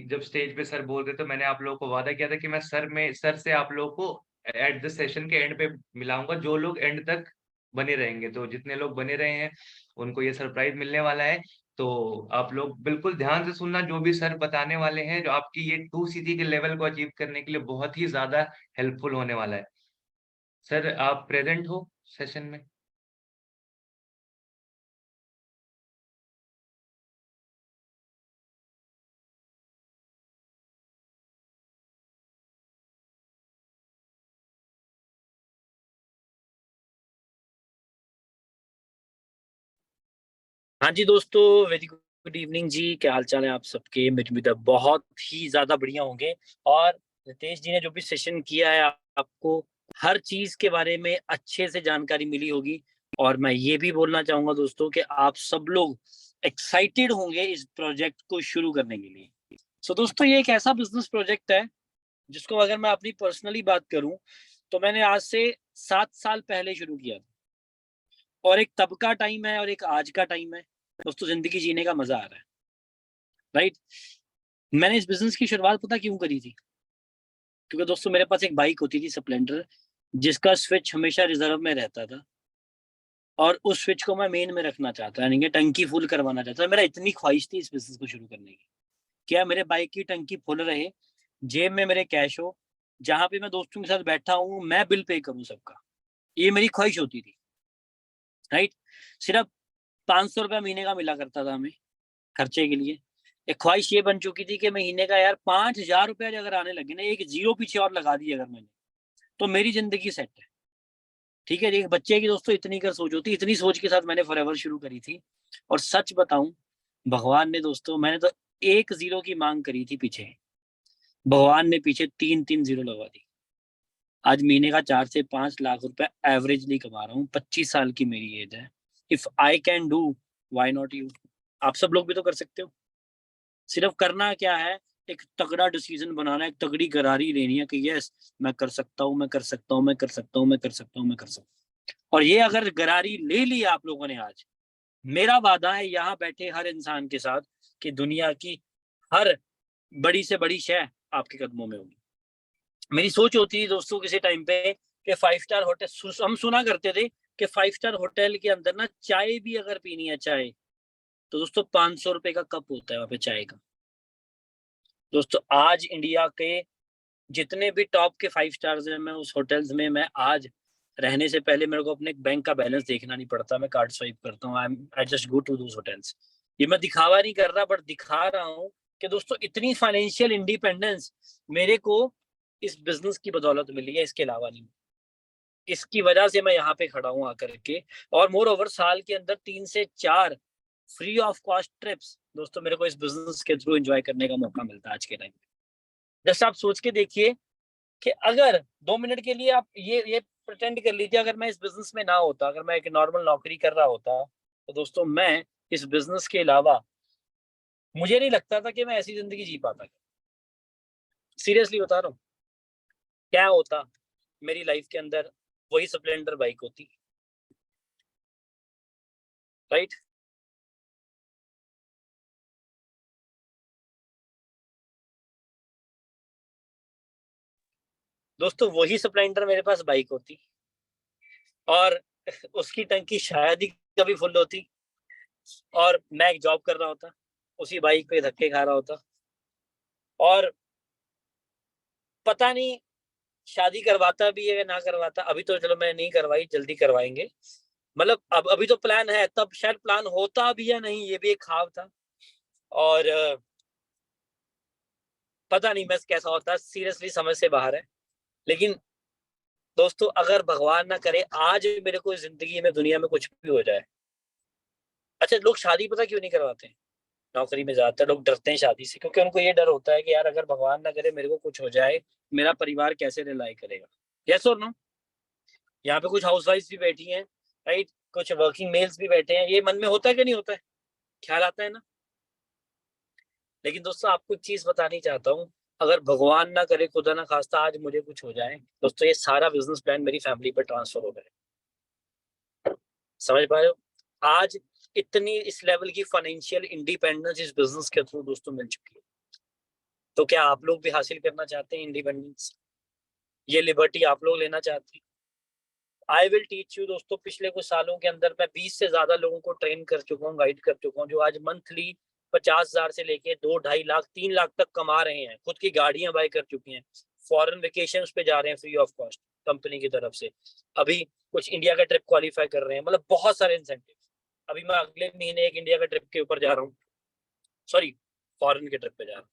जब स्टेज पे सर बोल रहे थे, तो मैंने आप लोगों को वादा किया था कि मैं सर से आप लोगों को एट द सेशन के एंड पे मिलाऊँगा, जो लोग एंड तक बने रहेंगे। तो जितने लोग बने रहे हैं, उनको ये सरप्राइज़ मिलने वाला है। तो आप लोग बिल्कुल ध्यान से सुनना, जो भी सर बताने वाले हैं, जो आपकी ये 2 सीटी के लेवल को अचीव करने के लिए बहुत ही ज़्यादा हेल्पफुल होने वाला है। सर, आप प्रेज़ेंट हो सेशन में? हाँ जी दोस्तों, वेरी गुड इवनिंग जी। क्या हाल चाल है आप सबके? मेरी उम्मीद है बहुत ही ज्यादा बढ़िया होंगे। और रितेश जी ने जो भी सेशन किया है, आपको हर चीज के बारे में अच्छे से जानकारी मिली होगी। और मैं ये भी बोलना चाहूंगा दोस्तों कि आप सब लोग एक्साइटेड होंगे इस प्रोजेक्ट को शुरू करने के लिए। सो दोस्तों, ये एक ऐसा बिजनेस प्रोजेक्ट है जिसको अगर मैं अपनी पर्सनली बात करूं तो मैंने आज से 7 साल पहले शुरू किया था। और एक तब का टाइम है और एक आज का टाइम है। दोस्तों, जिंदगी जीने का मजा आ रहा है, राइट? मैंने इस बिजनेस की शुरुआत पता क्यों करी थी? क्योंकि दोस्तों, मेरे पास एक बाइक होती थी स्प्लेंडर, जिसका स्विच हमेशा रिजर्व में रहता था। और उस स्विच को मैं मेन में रखना चाहता, यानी कि टंकी फुल करवाना चाहता था। मेरा इतनी ख्वाहिश थी इस बिजनेस को शुरू करने की, क्या मेरे बाइक की टंकी फुल रहे, जेब में मेरे कैश हो, जहां पे मैं दोस्तों के साथ बैठा हूँ मैं बिल पे करूँ सबका। ये मेरी ख्वाहिश होती थी, राइट? सिर्फ 500 रुपया महीने का मिला करता था हमें खर्चे के लिए। एक ख्वाहिश ये बन चुकी थी कि महीने का यार 5,000 रुपया अगर आने लगे ना, एक जीरो पीछे और लगा दी अगर मैंने, तो मेरी जिंदगी सेट है। ठीक है, एक बच्चे की दोस्तों इतनी कर सोच होती, इतनी सोच के साथ मैंने फॉरएवर शुरू करी थी। और सच बताऊं, भगवान ने दोस्तों, मैंने तो एक जीरो की मांग करी थी पीछे, भगवान ने पीछे तीन तीन जीरो लगवा दी। आज महीने का 4 से 5 लाख रुपया एवरेजली कमा रहा हूँ। 25 साल की मेरी एज है। If I can do, why not you? आप सब लोग भी तो कर सकते हो। सिर्फ करना क्या है, एक तगड़ा डिसीजन बनाना है, एक तगड़ी करारी लेनी है कि यस, मैं कर सकता हूँ, मैं कर सकता हूँ, मैं कर सकता हूँ, मैं कर सकता हूँ, मैं कर सकता हूँ। और ये अगर गरारी ले ली आप लोगों ने आज, मेरा वादा है यहाँ बैठे हर इंसान के साथ कि दुनिया की हर बड़ी से बड़ी शय आपके कदमों में होगी। मेरी सोच होती है दोस्तों किसी टाइम पे कि 5 स्टार होटल, हम सुना करते थे कि 5 स्टार होटल के अंदर ना चाय भी अगर पीनी है, चाय, तो दोस्तों 500 रुपए का कप होता है वहां पे चाय का। दोस्तों, आज इंडिया के जितने भी टॉप के 5 स्टार्स हैं, मैं उस होटल्स में, मैं आज रहने से पहले मेरे को अपने बैंक का बैलेंस देखना नहीं पड़ता, मैं कार्ड स्वाइप करता हूँ। I just go to those hotels. ये मैं दिखावा नहीं कर रहा, बट दिखा रहा हूँ कि दोस्तों, इतनी फाइनेंशियल इंडिपेंडेंस मेरे को इस बिजनेस की बदौलत मिली है, इसके अलावा नहीं। इसकी वजह से मैं यहाँ पे खड़ा हूँ आकर के। और मोर ओवर, साल के अंदर 3 से 4 फ्री ऑफ कॉस्ट ट्रिप्स दोस्तों मेरे को इस बिजनेस के थ्रू एंजॉय करने का मौका मिलता है आज के टाइम पे। जैसे आप सोच के देखिए कि अगर 2 मिनट के लिए आप ये प्रिटेंड कर लीजिए, अगर मैं इस बिजनेस में ना होता, अगर मैं एक नॉर्मल नौकरी कर रहा होता, तो दोस्तों मैं इस बिजनेस के अलावा, मुझे नहीं लगता था कि मैं ऐसी जिंदगी जी पाता। सीरियसली बता रहा हूँ, क्या होता मेरी लाइफ के अंदर? वही स्प्लेंडर बाइक होती, राइट? दोस्तों, वही स्प्लेंडर मेरे पास बाइक होती, और उसकी टंकी शायद ही कभी फुल होती, और मैं एक जॉब कर रहा होता, उसी बाइक पे धक्के खा रहा होता। और पता नहीं शादी करवाता भी है या ना करवाता। अभी तो चलो मैंने नहीं करवाई, जल्दी करवाएंगे। मतलब अब अभी तो प्लान है, तब शायद प्लान होता भी या नहीं, ये भी एक ख्वाब था। और पता नहीं मैं कैसा होता, सीरियसली समझ से बाहर है। लेकिन दोस्तों, अगर भगवान ना करे आज मेरे को जिंदगी में दुनिया में कुछ भी हो जाए, अच्छा, लोग शादी पता क्यों नहीं करवाते हैं नौकरी में? ज्यादातर लोग डरते हैं शादी से, क्योंकि उनको ये डर होता है कि यार अगर भगवान ना करे मेरे को कुछ हो जाए, मेरा परिवार कैसे रिलाई करेगा। यस और नो? यहाँ पे कुछ हाउसवाइफ्स भी बैठी हैं, राइट, कुछ वर्किंग मेल्स भी बैठे हैं, ये मन में होता है कि नहीं होता है? ख्याल आता है ना? लेकिन दोस्तों आपको एक चीज बतानी चाहता हूँ, अगर भगवान ना करे, खुदा ना खास्ता आज मुझे कुछ हो जाए दोस्तों, ये सारा बिजनेस प्लान मेरी फैमिली पर ट्रांसफर हो गए। समझ पा रहे हो? आज इतनी इस लेवल की फाइनेंशियल इंडिपेंडेंस इस बिजनेस के थ्रू दोस्तों मिल चुकी है। तो क्या आप लोग भी हासिल करना चाहते हैं इंडिपेंडेंस? ये लिबर्टी आप लोग लेना चाहते हैं? आई विल टीच यू दोस्तों। पिछले कुछ सालों के अंदर मैं 20 से ज्यादा लोगों को ट्रेन कर चुका हूँ, गाइड कर चुका हूँ, जो आज मंथली 50,000 से लेके 2-2.5 लाख 3 लाख तक कमा रहे हैं, खुद की गाड़ियां बाय कर चुकी हैं, फॉरेन वेकेशन पे जा रहे हैं फ्री ऑफ कॉस्ट कंपनी की तरफ से, अभी कुछ इंडिया का ट्रिप क्वालिफाई कर रहे हैं, मतलब बहुत सारे इंसेंटिव। अभी मैं अगले महीने एक इंडिया का ट्रिप के ऊपर जा रहा हूँ, सॉरी, फॉरेन के ट्रिप पे जा रहा हूँ,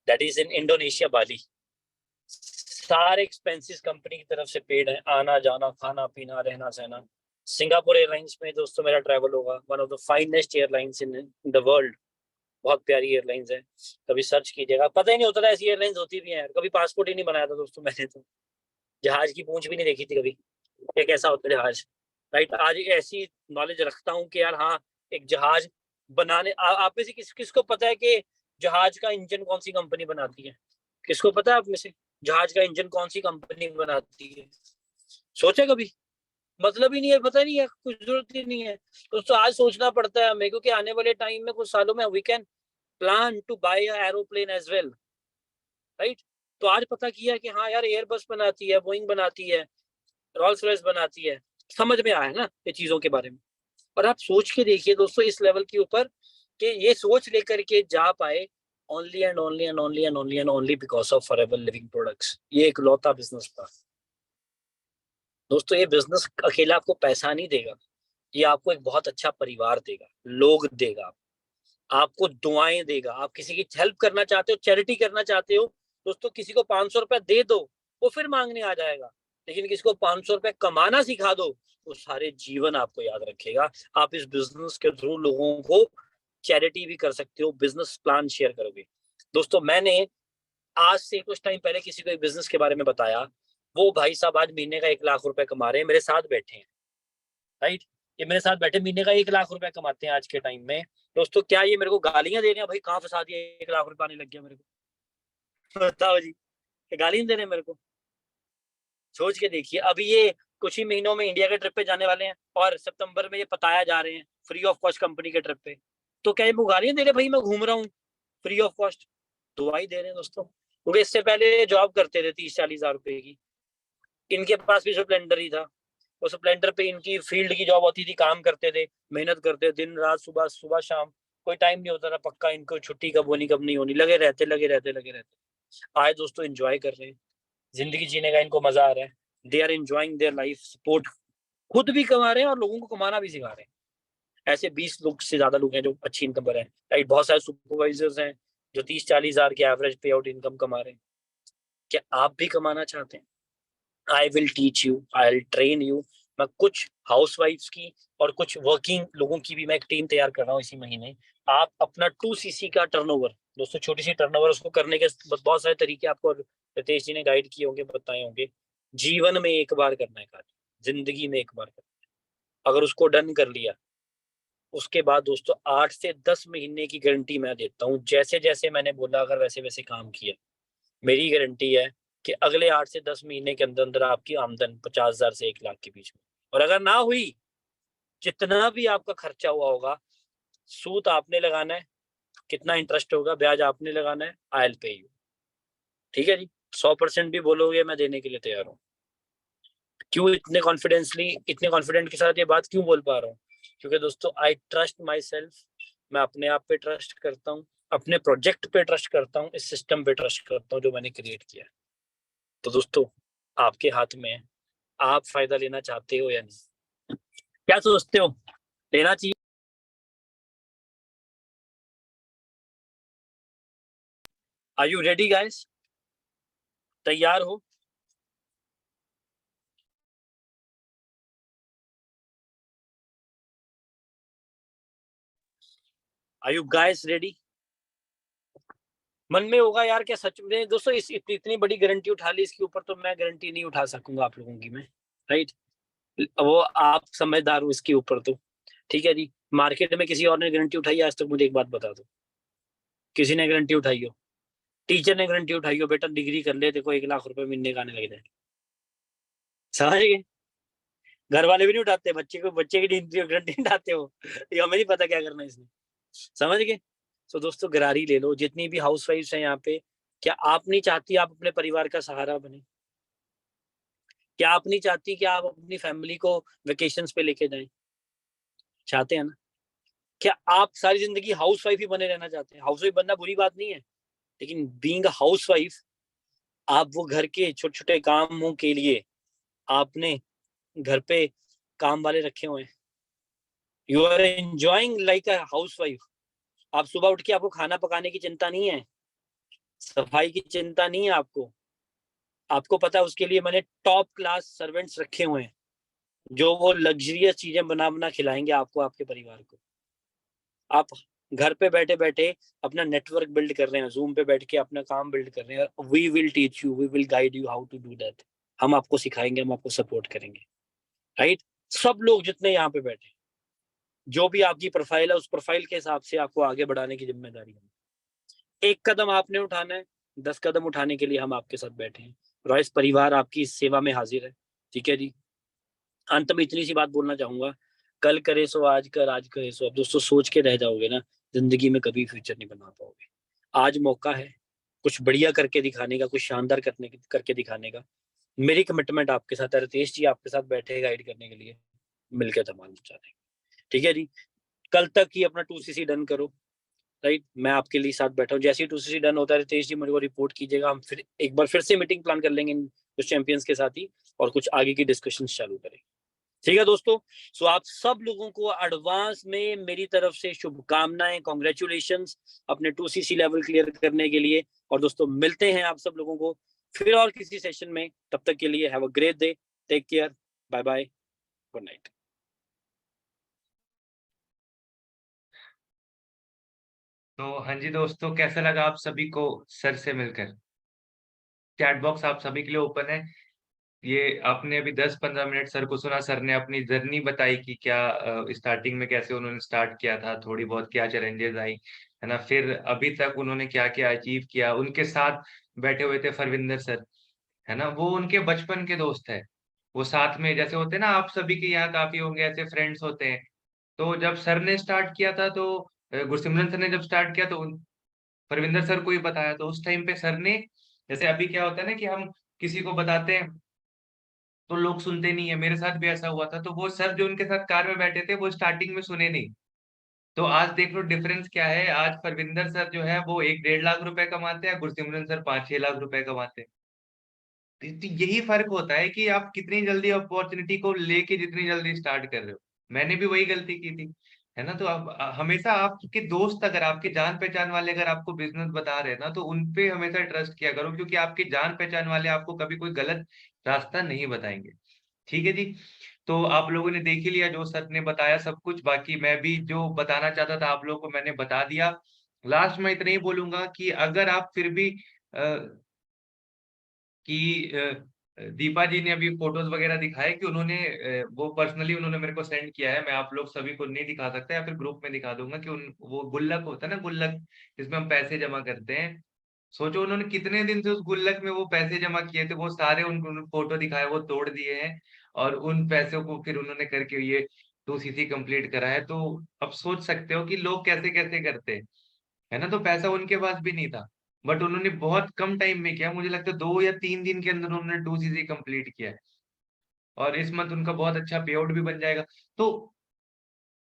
दैट इज इन इंडोनेशिया, बाली। सारे एक्सपेंसेस कंपनी की तरफ से पेड है, आना जाना, खाना पीना, रहना सहना। सिंगापुर एयरलाइंस में दोस्तों मेरा ट्रैवल होगा, one of the finest airlines in the world. बहुत प्यारी एयरलाइंस है, कभी सर्च कीजिएगा, पता ही नहीं होता था ऐसी एयरलाइंस होती भी है। कभी पासपोर्ट ही नहीं बनाया था दोस्तों मैंने तो, जहाज की पूंछ भी नहीं देखी थी कभी, ये कैसा होता है जहाज, राइट। आज एक ऐसी नॉलेज रखता हूँ कि यार हाँ, एक जहाज बनाने आप में से किसको पता है कि जहाज का इंजन कौन सी कंपनी बनाती है? किसको पता है आप में से जहाज का इंजन कौन सी कंपनी बनाती है? सोचा कभी? मतलब ही नहीं है, पता नहीं है, कुछ जरूरत ही नहीं है दोस्तों। आज सोचना पड़ता है हमें, क्योंकि आने वाले टाइम में कुछ सालों में we can plan to buy a aeroplane as well, right. तो आज पता किया कि हाँ यार, एयरबस बनाती है, बोइंग बनाती है, रॉल्स रॉयस बनाती है, समझ में आया ना ये चीजों के बारे में। और आप सोच के देखिए दोस्तों इस लेवल के ऊपर, कि ये सोच लेकर के जा पाए, only and only and only and only and only because of forever living products. ये एक लौता बिजनेस था दोस्तों। ये बिजनेस अकेला आपको पैसा नहीं देगा, ये आपको एक बहुत अच्छा परिवार देगा, लोग देगा, आपको दुआएं देगा। आप किसी की हेल्प करना चाहते हो, चैरिटी करना चाहते हो दोस्तों, किसी को 500 रुपया दे दो, वो फिर मांगने आ जाएगा। लेकिन किसी को 500 रुपया कमाना सिखा दो, वो सारे जीवन आपको याद रखेगा। आप इस बिजनेस के थ्रू लोगों को चैरिटी भी कर सकते हो, बिजनेस प्लान शेयर करोगे दोस्तों। मैंने आज से कुछ टाइम पहले किसी को एक बिजनेस के बारे में बताया, वो भाई साहब आज महीने का 1 लाख रुपए कमा रहे हैं, मेरे साथ बैठे हैं, राइट। ये मेरे साथ बैठे महीने का 1 लाख रुपए कमाते हैं आज के टाइम में दोस्तों। क्या ये मेरे को गालियां दे रहे हैं, भाई कहाँ फंसा दिया, 1 लाख रुपए आने लग गया मेरे को? बताओ जी, ये गाली नहीं दे रहे हैं मेरे को? सोच के देखिए, अभी ये कुछ ही महीनों में इंडिया के ट्रिप पे जाने वाले हैं, और सितंबर में ये पताया जा रहे हैं फ्री ऑफ कॉस्ट कंपनी के ट्रिप पे। तो क्या ये मुझे गालियां दे रहे भाई मैं घूम रहा हूँ फ्री ऑफ कॉस्ट? दुआई दे रहे हैं दोस्तों, क्योंकि इससे पहले जॉब करते थे 30-40 हजार रुपए की, इनके पास भी स्प्लेंडर ही था। उस स्प्लेंडर पे इनकी फील्ड की जॉब होती थी, काम करते थे, मेहनत करते, दिन रात, सुबह सुबह शाम, कोई टाइम नहीं होता था पक्का इनको, छुट्टी कब होनी कब नहीं होनी, लगे रहते लगे रहते लगे रहते। आज दोस्तों एंजॉय कर रहे हैं, जिंदगी जीने का इनको मजा आ रहा है, they are enjoying their life, support, खुद भी कमा रहे हैं और लोगों को कमाना भी सिखा रहे हैं। ऐसे 20 लोग से ज्यादा लोग हैं जो अच्छी इनकम पर हैं, राइट। बहुत सारे सुपरवाइजर्स हैं जो 30-40 हजार के एवरेज पे आउट इनकम कमा रहे हैं। क्या आप भी कमाना चाहते हैं? I will teach you, I will train you. मैं कुछ हाउसवाइफ्स की और कुछ वर्किंग लोगों की भी मैं एक टीम तैयार कर रहा हूँ इसी महीने। आप अपना 2 cc का टर्नओवर दोस्तों, छोटी सी टर्नओवर, उसको करने के बहुत सारे तरीके आपको रितेश जी ने गाइड किए होंगे, बताए होंगे। जीवन में एक बार करना है कार्य, जिंदगी में एक बार करना है। अगर उसको डन कर लिया, उसके बाद दोस्तों 8 से 10 महीने की गारंटी मैं देता हूँ। जैसे जैसे मैंने बोला, अगर वैसे वैसे काम किया, मेरी गारंटी है कि अगले 8 से 10 महीने के अंदर अंदर आपकी आमदन 50,000 से 1 लाख के बीच में। और अगर ना हुई, जितना भी आपका खर्चा हुआ होगा, सूद आपने लगाना है, कितना इंटरेस्ट होगा, ब्याज आपने लगाना है, आई विल पे यू। ठीक है जी, 100% भी बोलोगे मैं देने के लिए तैयार हूँ। क्यों इतने कॉन्फिडेंट के साथ ये बात क्यों बोल पा रहा हूँ? क्योंकि दोस्तों आई ट्रस्ट माई सेल्फ। मैं अपने आप पे ट्रस्ट करता हूँ, अपने प्रोजेक्ट पे ट्रस्ट करता हूँ, इस सिस्टम पे ट्रस्ट करता हूँ जो मैंने क्रिएट किया है। तो दोस्तों आपके हाथ में है, आप फायदा लेना चाहते हो या नहीं? क्या सोचते हो, लेना चाहिए? Are you ready guys? तैयार हो? Are you guys ready? मन में होगा यार क्या सच में दोस्तों इस इतनी बड़ी गारंटी उठा ली, इसके ऊपर तो मैं गारंटी नहीं उठा सकूंगा आप लोगों की मैं, राइट? वो आप समझदार हो इसके ऊपर तो, ठीक है जी। मार्केट में किसी और ने गारंटी उठाई आज तक? मुझे एक बात बता दो, किसी ने गारंटी उठाई हो? टीचर ने गारंटी उठाई हो बेटा डिग्री कर ले, देखो 1 लाख रुपए महीने का आने लग जाए, समझ गए? घर वाले भी नहीं उठाते, बच्चे की गारंटी नहीं उठाते हो, ये हमें नहीं पता क्या करना है इसमें, समझ गए? तो दोस्तों गरारी ले लो, जितनी भी हाउस वाइफ है यहाँ पे, क्या आप नहीं चाहती आप अपने परिवार का सहारा बने? क्या आप नहीं चाहती कि आप अपनी फैमिली को वेकेशंस पे लेके जाएं? चाहते हैं ना? क्या आप सारी जिंदगी हाउस वाइफ ही बने रहना चाहते हैं? हाउस वाइफ बनना बुरी बात नहीं है, लेकिन बीइंग अ हाउस वाइफ आप वो घर के छोटे छोटे कामों के लिए आपने घर पे काम वाले रखे हुए हैं, you are enjoying like a house wife. आप सुबह उठ के आपको खाना पकाने की चिंता नहीं है, सफाई की चिंता नहीं है आपको, आपको पता है उसके लिए मैंने टॉप क्लास सर्वेंट्स रखे हुए हैं जो वो लग्जरियस चीजें बना बना खिलाएंगे आपको, आपके परिवार को। आप घर पे बैठे बैठे अपना नेटवर्क बिल्ड कर रहे हैं, जूम पे बैठ के अपना काम बिल्ड कर रहे हैं, we will teach you, we will guide you how to do that. हम आपको सिखाएंगे, हम आपको सपोर्ट करेंगे, राइट? सब लोग जितने यहाँ पे बैठे, जो भी आपकी प्रोफाइल है उस प्रोफाइल के हिसाब से आपको आगे बढ़ाने की जिम्मेदारी है। एक कदम आपने उठाना है, 10 कदम उठाने के लिए हम आपके साथ बैठे हैं। रॉयस परिवार आपकी सेवा में हाजिर है, ठीक है जी। अंत में इतनी सी बात बोलना चाहूंगा, कल करे सो आज कर, आज करे सो अब। दोस्तों सोच के रह जाओगे ना, जिंदगी में कभी फ्यूचर नहीं बना पाओगे। आज मौका है कुछ बढ़िया करके दिखाने का, कुछ शानदार करके दिखाने का। मेरी कमिटमेंट आपके साथ है, रितेश जी आपके साथ बैठे हैं गाइड करने के लिए, मिलकर धमाल मचा देंगे, ठीक है जी। कल तक ही अपना 2cc डन करो, राइट? मैं आपके लिए साथ बैठा हूँ, जैसे ही 2cc डन होता है रितेश जी मेरे को रिपोर्ट कीजिएगा, हम फिर एक बार फिर से मीटिंग प्लान कर लेंगे कुछ चैंपियंस के साथ ही, और कुछ आगे की डिस्कशन चालू करेंगे, ठीक है दोस्तों? सो आप सब लोगों को एडवांस में मेरी तरफ से शुभकामनाएं, कॉन्ग्रेचुलेशन अपने 2cc लेवल क्लियर करने के लिए। और दोस्तों मिलते हैं आप सब लोगों को फिर और किसी सेशन में, तब तक के लिए have a great day, take care, bye bye, good night. तो हाँ जी दोस्तों, कैसा लगा आप सभी को सर से मिलकर? चैट बॉक्स आप सभी के लिए ओपन है। ये आपने अभी 10-15 मिनट सर को सुना, सर ने अपनी जर्नी बताई कि क्या स्टार्टिंग में कैसे उन्होंने स्टार्ट किया था, थोड़ी बहुत क्या चैलेंजेस आई, है ना? फिर अभी तक उन्होंने क्या-क्या अचीव किया। उनके साथ बैठे हुए थे फरविंदर सर, है ना? वो उनके बचपन के दोस्त हैं। वो साथ में जैसे होते हैं ना, आप सभी के यहाँ काफ़ी होंगे ऐसे फ्रेंड्स होते हैं। तो जब सर ने स्टार्ट किया था तो गुरसिमरन सर ने जब स्टार्ट किया तो परविंदर सर को ही बताया, तो उस टाइम पे सर ने, जैसे अभी क्या होता है ना कि हम किसी को बताते हैं तो लोग सुनते नहीं है, मेरे साथ भी ऐसा हुआ था। तो वो सर जो उनके साथ कार में बैठे थे वो स्टार्टिंग में सुने नहीं। तो आज देख लो डिफरेंस क्या है। आज परविंदर सर जो है वो 1 डेढ़ लाख रुपए कमाते हैं, गुरसिमरन सर 5-6 लाख रुपए कमाते हैं। तो यही फर्क होता है कि आप कितनी जल्दी अपॉर्चुनिटी को लेके जितनी जल्दी स्टार्ट कर रहे हो। मैंने भी वही गलती की थी, है ना? तो अब हमेशा आपके दोस्त, अगर आपके जान पहचान वाले अगर आपको बिजनेस बता रहे हैं ना, तो उन पे हमेशा ट्रस्ट किया करो, क्योंकि आपके जान पहचान वाले आपको कभी कोई गलत रास्ता नहीं बताएंगे। ठीक है जी। तो आप लोगों ने देख ही लिया जो सर ने बताया सब कुछ, बाकी मैं भी जो बताना चाहता था आप लोगों को मैंने बता दिया। लास्ट में इतना ही बोलूंगा कि अगर आप फिर भी कि दीपा जी ने अभी फ़ोटोज़ वग़ैरह दिखाए कि उन्होंने वो पर्सनली उन्होंने मेरे को सेंड किया है, मैं आप लोग सभी को नहीं दिखा सकता, या फिर ग्रुप में दिखा दूँगा कि उन वो गुल्लक होता है ना, गुल्लक जिसमें हम पैसे जमा करते हैं। सोचो उन्होंने कितने दिन से उस गुल्लक में वो पैसे जमा किए थे, वो सारे उन फ़ोटो दिखाए, वो तोड़ दिए हैं और उन पैसों को फिर उन्होंने करके ये 2 सीसी कंप्लीट करा है। तो अब सोच सकते हो कि लोग कैसे-कैसे करते हैं। है ना? तो पैसा उनके पास भी नहीं था। बट उन्होंने बहुत कम टाइम में किया, मुझे लगता है 2 या 3 दिन के अंदर उन्होंने 2 चीज़ें कंप्लीट किया है और इस मंथ उनका बहुत अच्छा पे आउट भी बन जाएगा। तो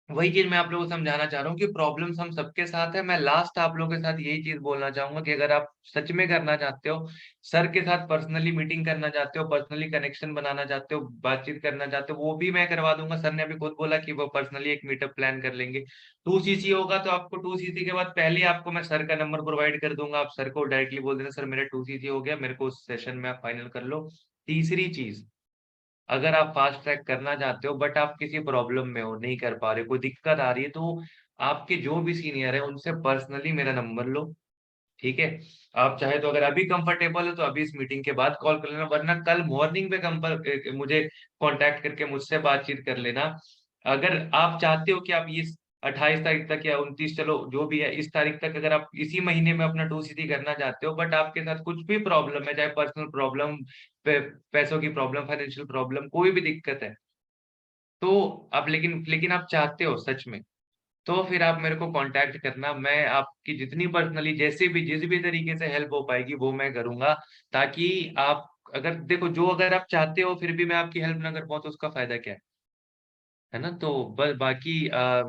वही चीज़ मैं आप लोगों को समझाना चाह रहा हूँ कि प्रॉब्लम्स हम सबके साथ है। मैं लास्ट आप लोगों के साथ यही चीज़ बोलना चाहूँगा कि अगर आप सच में करना चाहते हो, सर के साथ पर्सनली मीटिंग करना चाहते हो, पर्सनली कनेक्शन बनाना चाहते हो, बातचीत करना चाहते हो, वो भी मैं करवा दूँगा। सर ने अभी खुद बोला कि वो पर्सनली एक मीटअप प्लान कर लेंगे। 2 सीसी होगा तो आपको 2 सीसी के बाद पहले ही आपको मैं सर का नंबर प्रोवाइड कर दूँगा। आप सर को डायरेक्टली बोल देना, सर मेरा 2 सीसी हो गया, मेरे को उस सेशन में आप फाइनल कर लो। तीसरी चीज़, अगर आप फास्ट ट्रैक करना चाहते हो बट आप किसी प्रॉब्लम में हो, नहीं कर पा रहे हो, कोई दिक्कत आ रही है, तो आपके जो भी सीनियर है उनसे पर्सनली मेरा नंबर लो, ठीक है? आप चाहे तो अगर अभी कंफर्टेबल हो तो अभी इस मीटिंग के बाद कॉल कर लेना, वरना कल मॉर्निंग में मुझे कॉन्टैक्ट करके मुझसे बातचीत कर लेना। अगर आप चाहते हो कि आप इस 28 तारीख तक या 29, चलो जो भी है, इस तारीख तक अगर आप इसी महीने में अपना 2 सीटी करना चाहते हो, बट आपके साथ कुछ भी प्रॉब्लम है, चाहे पर्सनल प्रॉब्लम, पैसों की प्रॉब्लम, फाइनेंशियल प्रॉब्लम, कोई भी दिक्कत है, तो आप लेकिन लेकिन आप चाहते हो सच में, तो फिर आप मेरे को कॉन्टैक्ट करना। मैं आपकी जितनी पर्सनली जैसे भी जिस भी तरीके से हेल्प हो पाएगी वो मैं करूँगा, ताकि आप, अगर देखो, जो अगर आप चाहते हो फिर भी मैं आपकी हेल्प ना कर पाऊँ तो उसका फ़ायदा क्या है ना? तो बस बाकी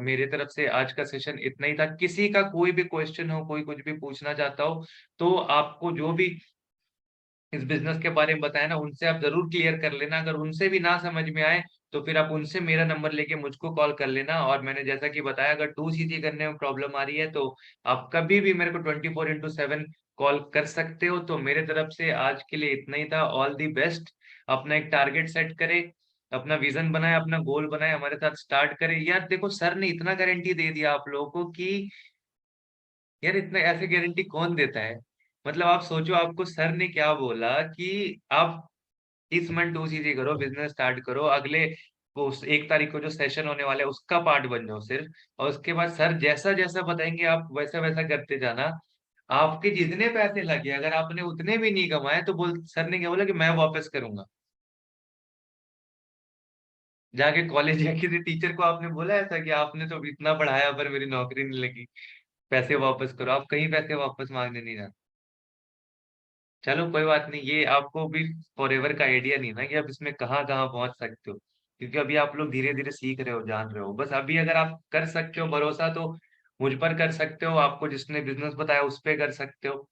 मेरे तरफ से आज का सेशन इतना ही था। किसी का कोई भी क्वेश्चन हो, कोई कुछ भी पूछना चाहता हो, तो आपको जो भी इस बिज़नेस के बारे में बताया ना, उनसे आप ज़रूर क्लियर कर लेना। अगर उनसे भी ना समझ में आए, तो फिर आप उनसे मेरा नंबर लेके मुझको कॉल कर लेना। और मैंने जैसा कि बताया, अगर 2 सीटी करने में प्रॉब्लम आ रही है, तो आप कभी भी मेरे को 24/7 कॉल कर सकते हो। तो मेरे तरफ से आज के लिए इतना ही था। All the best. अपना एक टारगेट सेट करें, अपना विज़न बनाएँ, अपना गोल बनाएँ, हमारे साथ स्टार्ट करें। यार देखो, सर ने इतना गारंटी दे दिया आप लोगों को कि यार, इतना ऐसे गारंटी कौन देता है? मतलब आप सोचो, आपको सर ने क्या बोला कि आप इस मंथ 2 चीज़ें करो, बिज़नेस स्टार्ट करो, अगले वो उस 1 तारीख को जो सेशन होने वाला है उसका पार्ट बन जाओ सिर्फ, और उसके बाद सर जैसा-जैसा बताएँगे आप वैसा-वैसा करते जाना। आपके जितने पैसे लगे, अगर आपने उतने भी नहीं कमाए, तो बोल सर ने क्या बोला कि मैं वापस करूँगा। जाके कॉलेज या किसी टीचर को आपने बोला ऐसा कि आपने तो इतना पढ़ाया पर मेरी नौकरी नहीं लगी, पैसे वापस करो। आप कहीं पैसे वापस माँगने नहीं जाते। चलो कोई बात नहीं, ये आपको भी फॉरएवर का आइडिया नहीं ना कि आप इसमें कहाँ-कहाँ पहुँच सकते हो। क्योंकि अभी आप लोग धीरे-धीरे सीख रहे हो, जान रहे हो। बस अभी अगर आप कर सकते हो भरोसा, तो मुझ पर कर सकते हो, आपको जिसने बिज़नेस बताया उस पे कर सकते हो,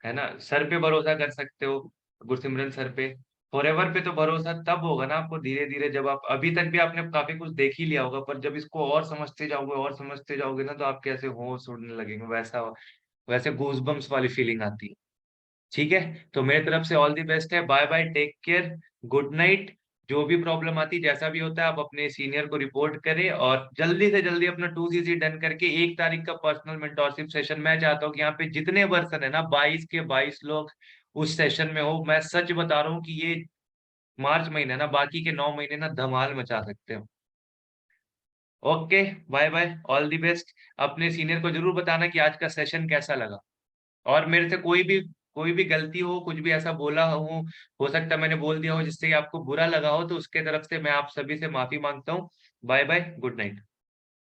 है ना? सर पे भरोसा कर सकते हो, गुरसिमरन सर पे। फॉरएवर पे तो भरोसा तब होगा ना आपको धीरे-धीरे, जब आप, अभी तक भी आपने काफ़ी कुछ देख ही लिया होगा, पर जब इसको और समझते जाओगे ना, तो आपके ऐसे होश उड़ने लगेंगे, वैसे गूज़बम्प्स वाली फीलिंग आती है। ठीक है? तो मेरी तरफ से ऑल द बेस्ट है। Bye bye, take care, good night. जो भी प्रॉब्लम आती है, जैसा भी होता है, आप अपने सीनियर को रिपोर्ट करें और जल्दी से जल्दी अपना 2 सीसी डन करके 1 तारीख का पर्सनल मेंटरशिप सेशन, मैं चाहता हूँ कि यहाँ पे जितने पर्सन है ना, 22 के 22 लोग उस सेशन में हो। मैं सच बता रहा हूँ कि ये मार्च महीना है ना, बाकी के 9 महीने ना धमाल मचा सकते हो। Okay, bye-bye, all the best. अपने सीनियर को ज़रूर बताना कि आज का सेशन कैसा लगा। और मेरे से कोई भी गलती हो, कुछ भी ऐसा बोला हूँ, हो सकता है मैंने बोल दिया हो जिससे आपको बुरा लगा हो, तो उसके तरफ से मैं आप सभी से माफ़ी माँगता हूँ। Bye bye, good night.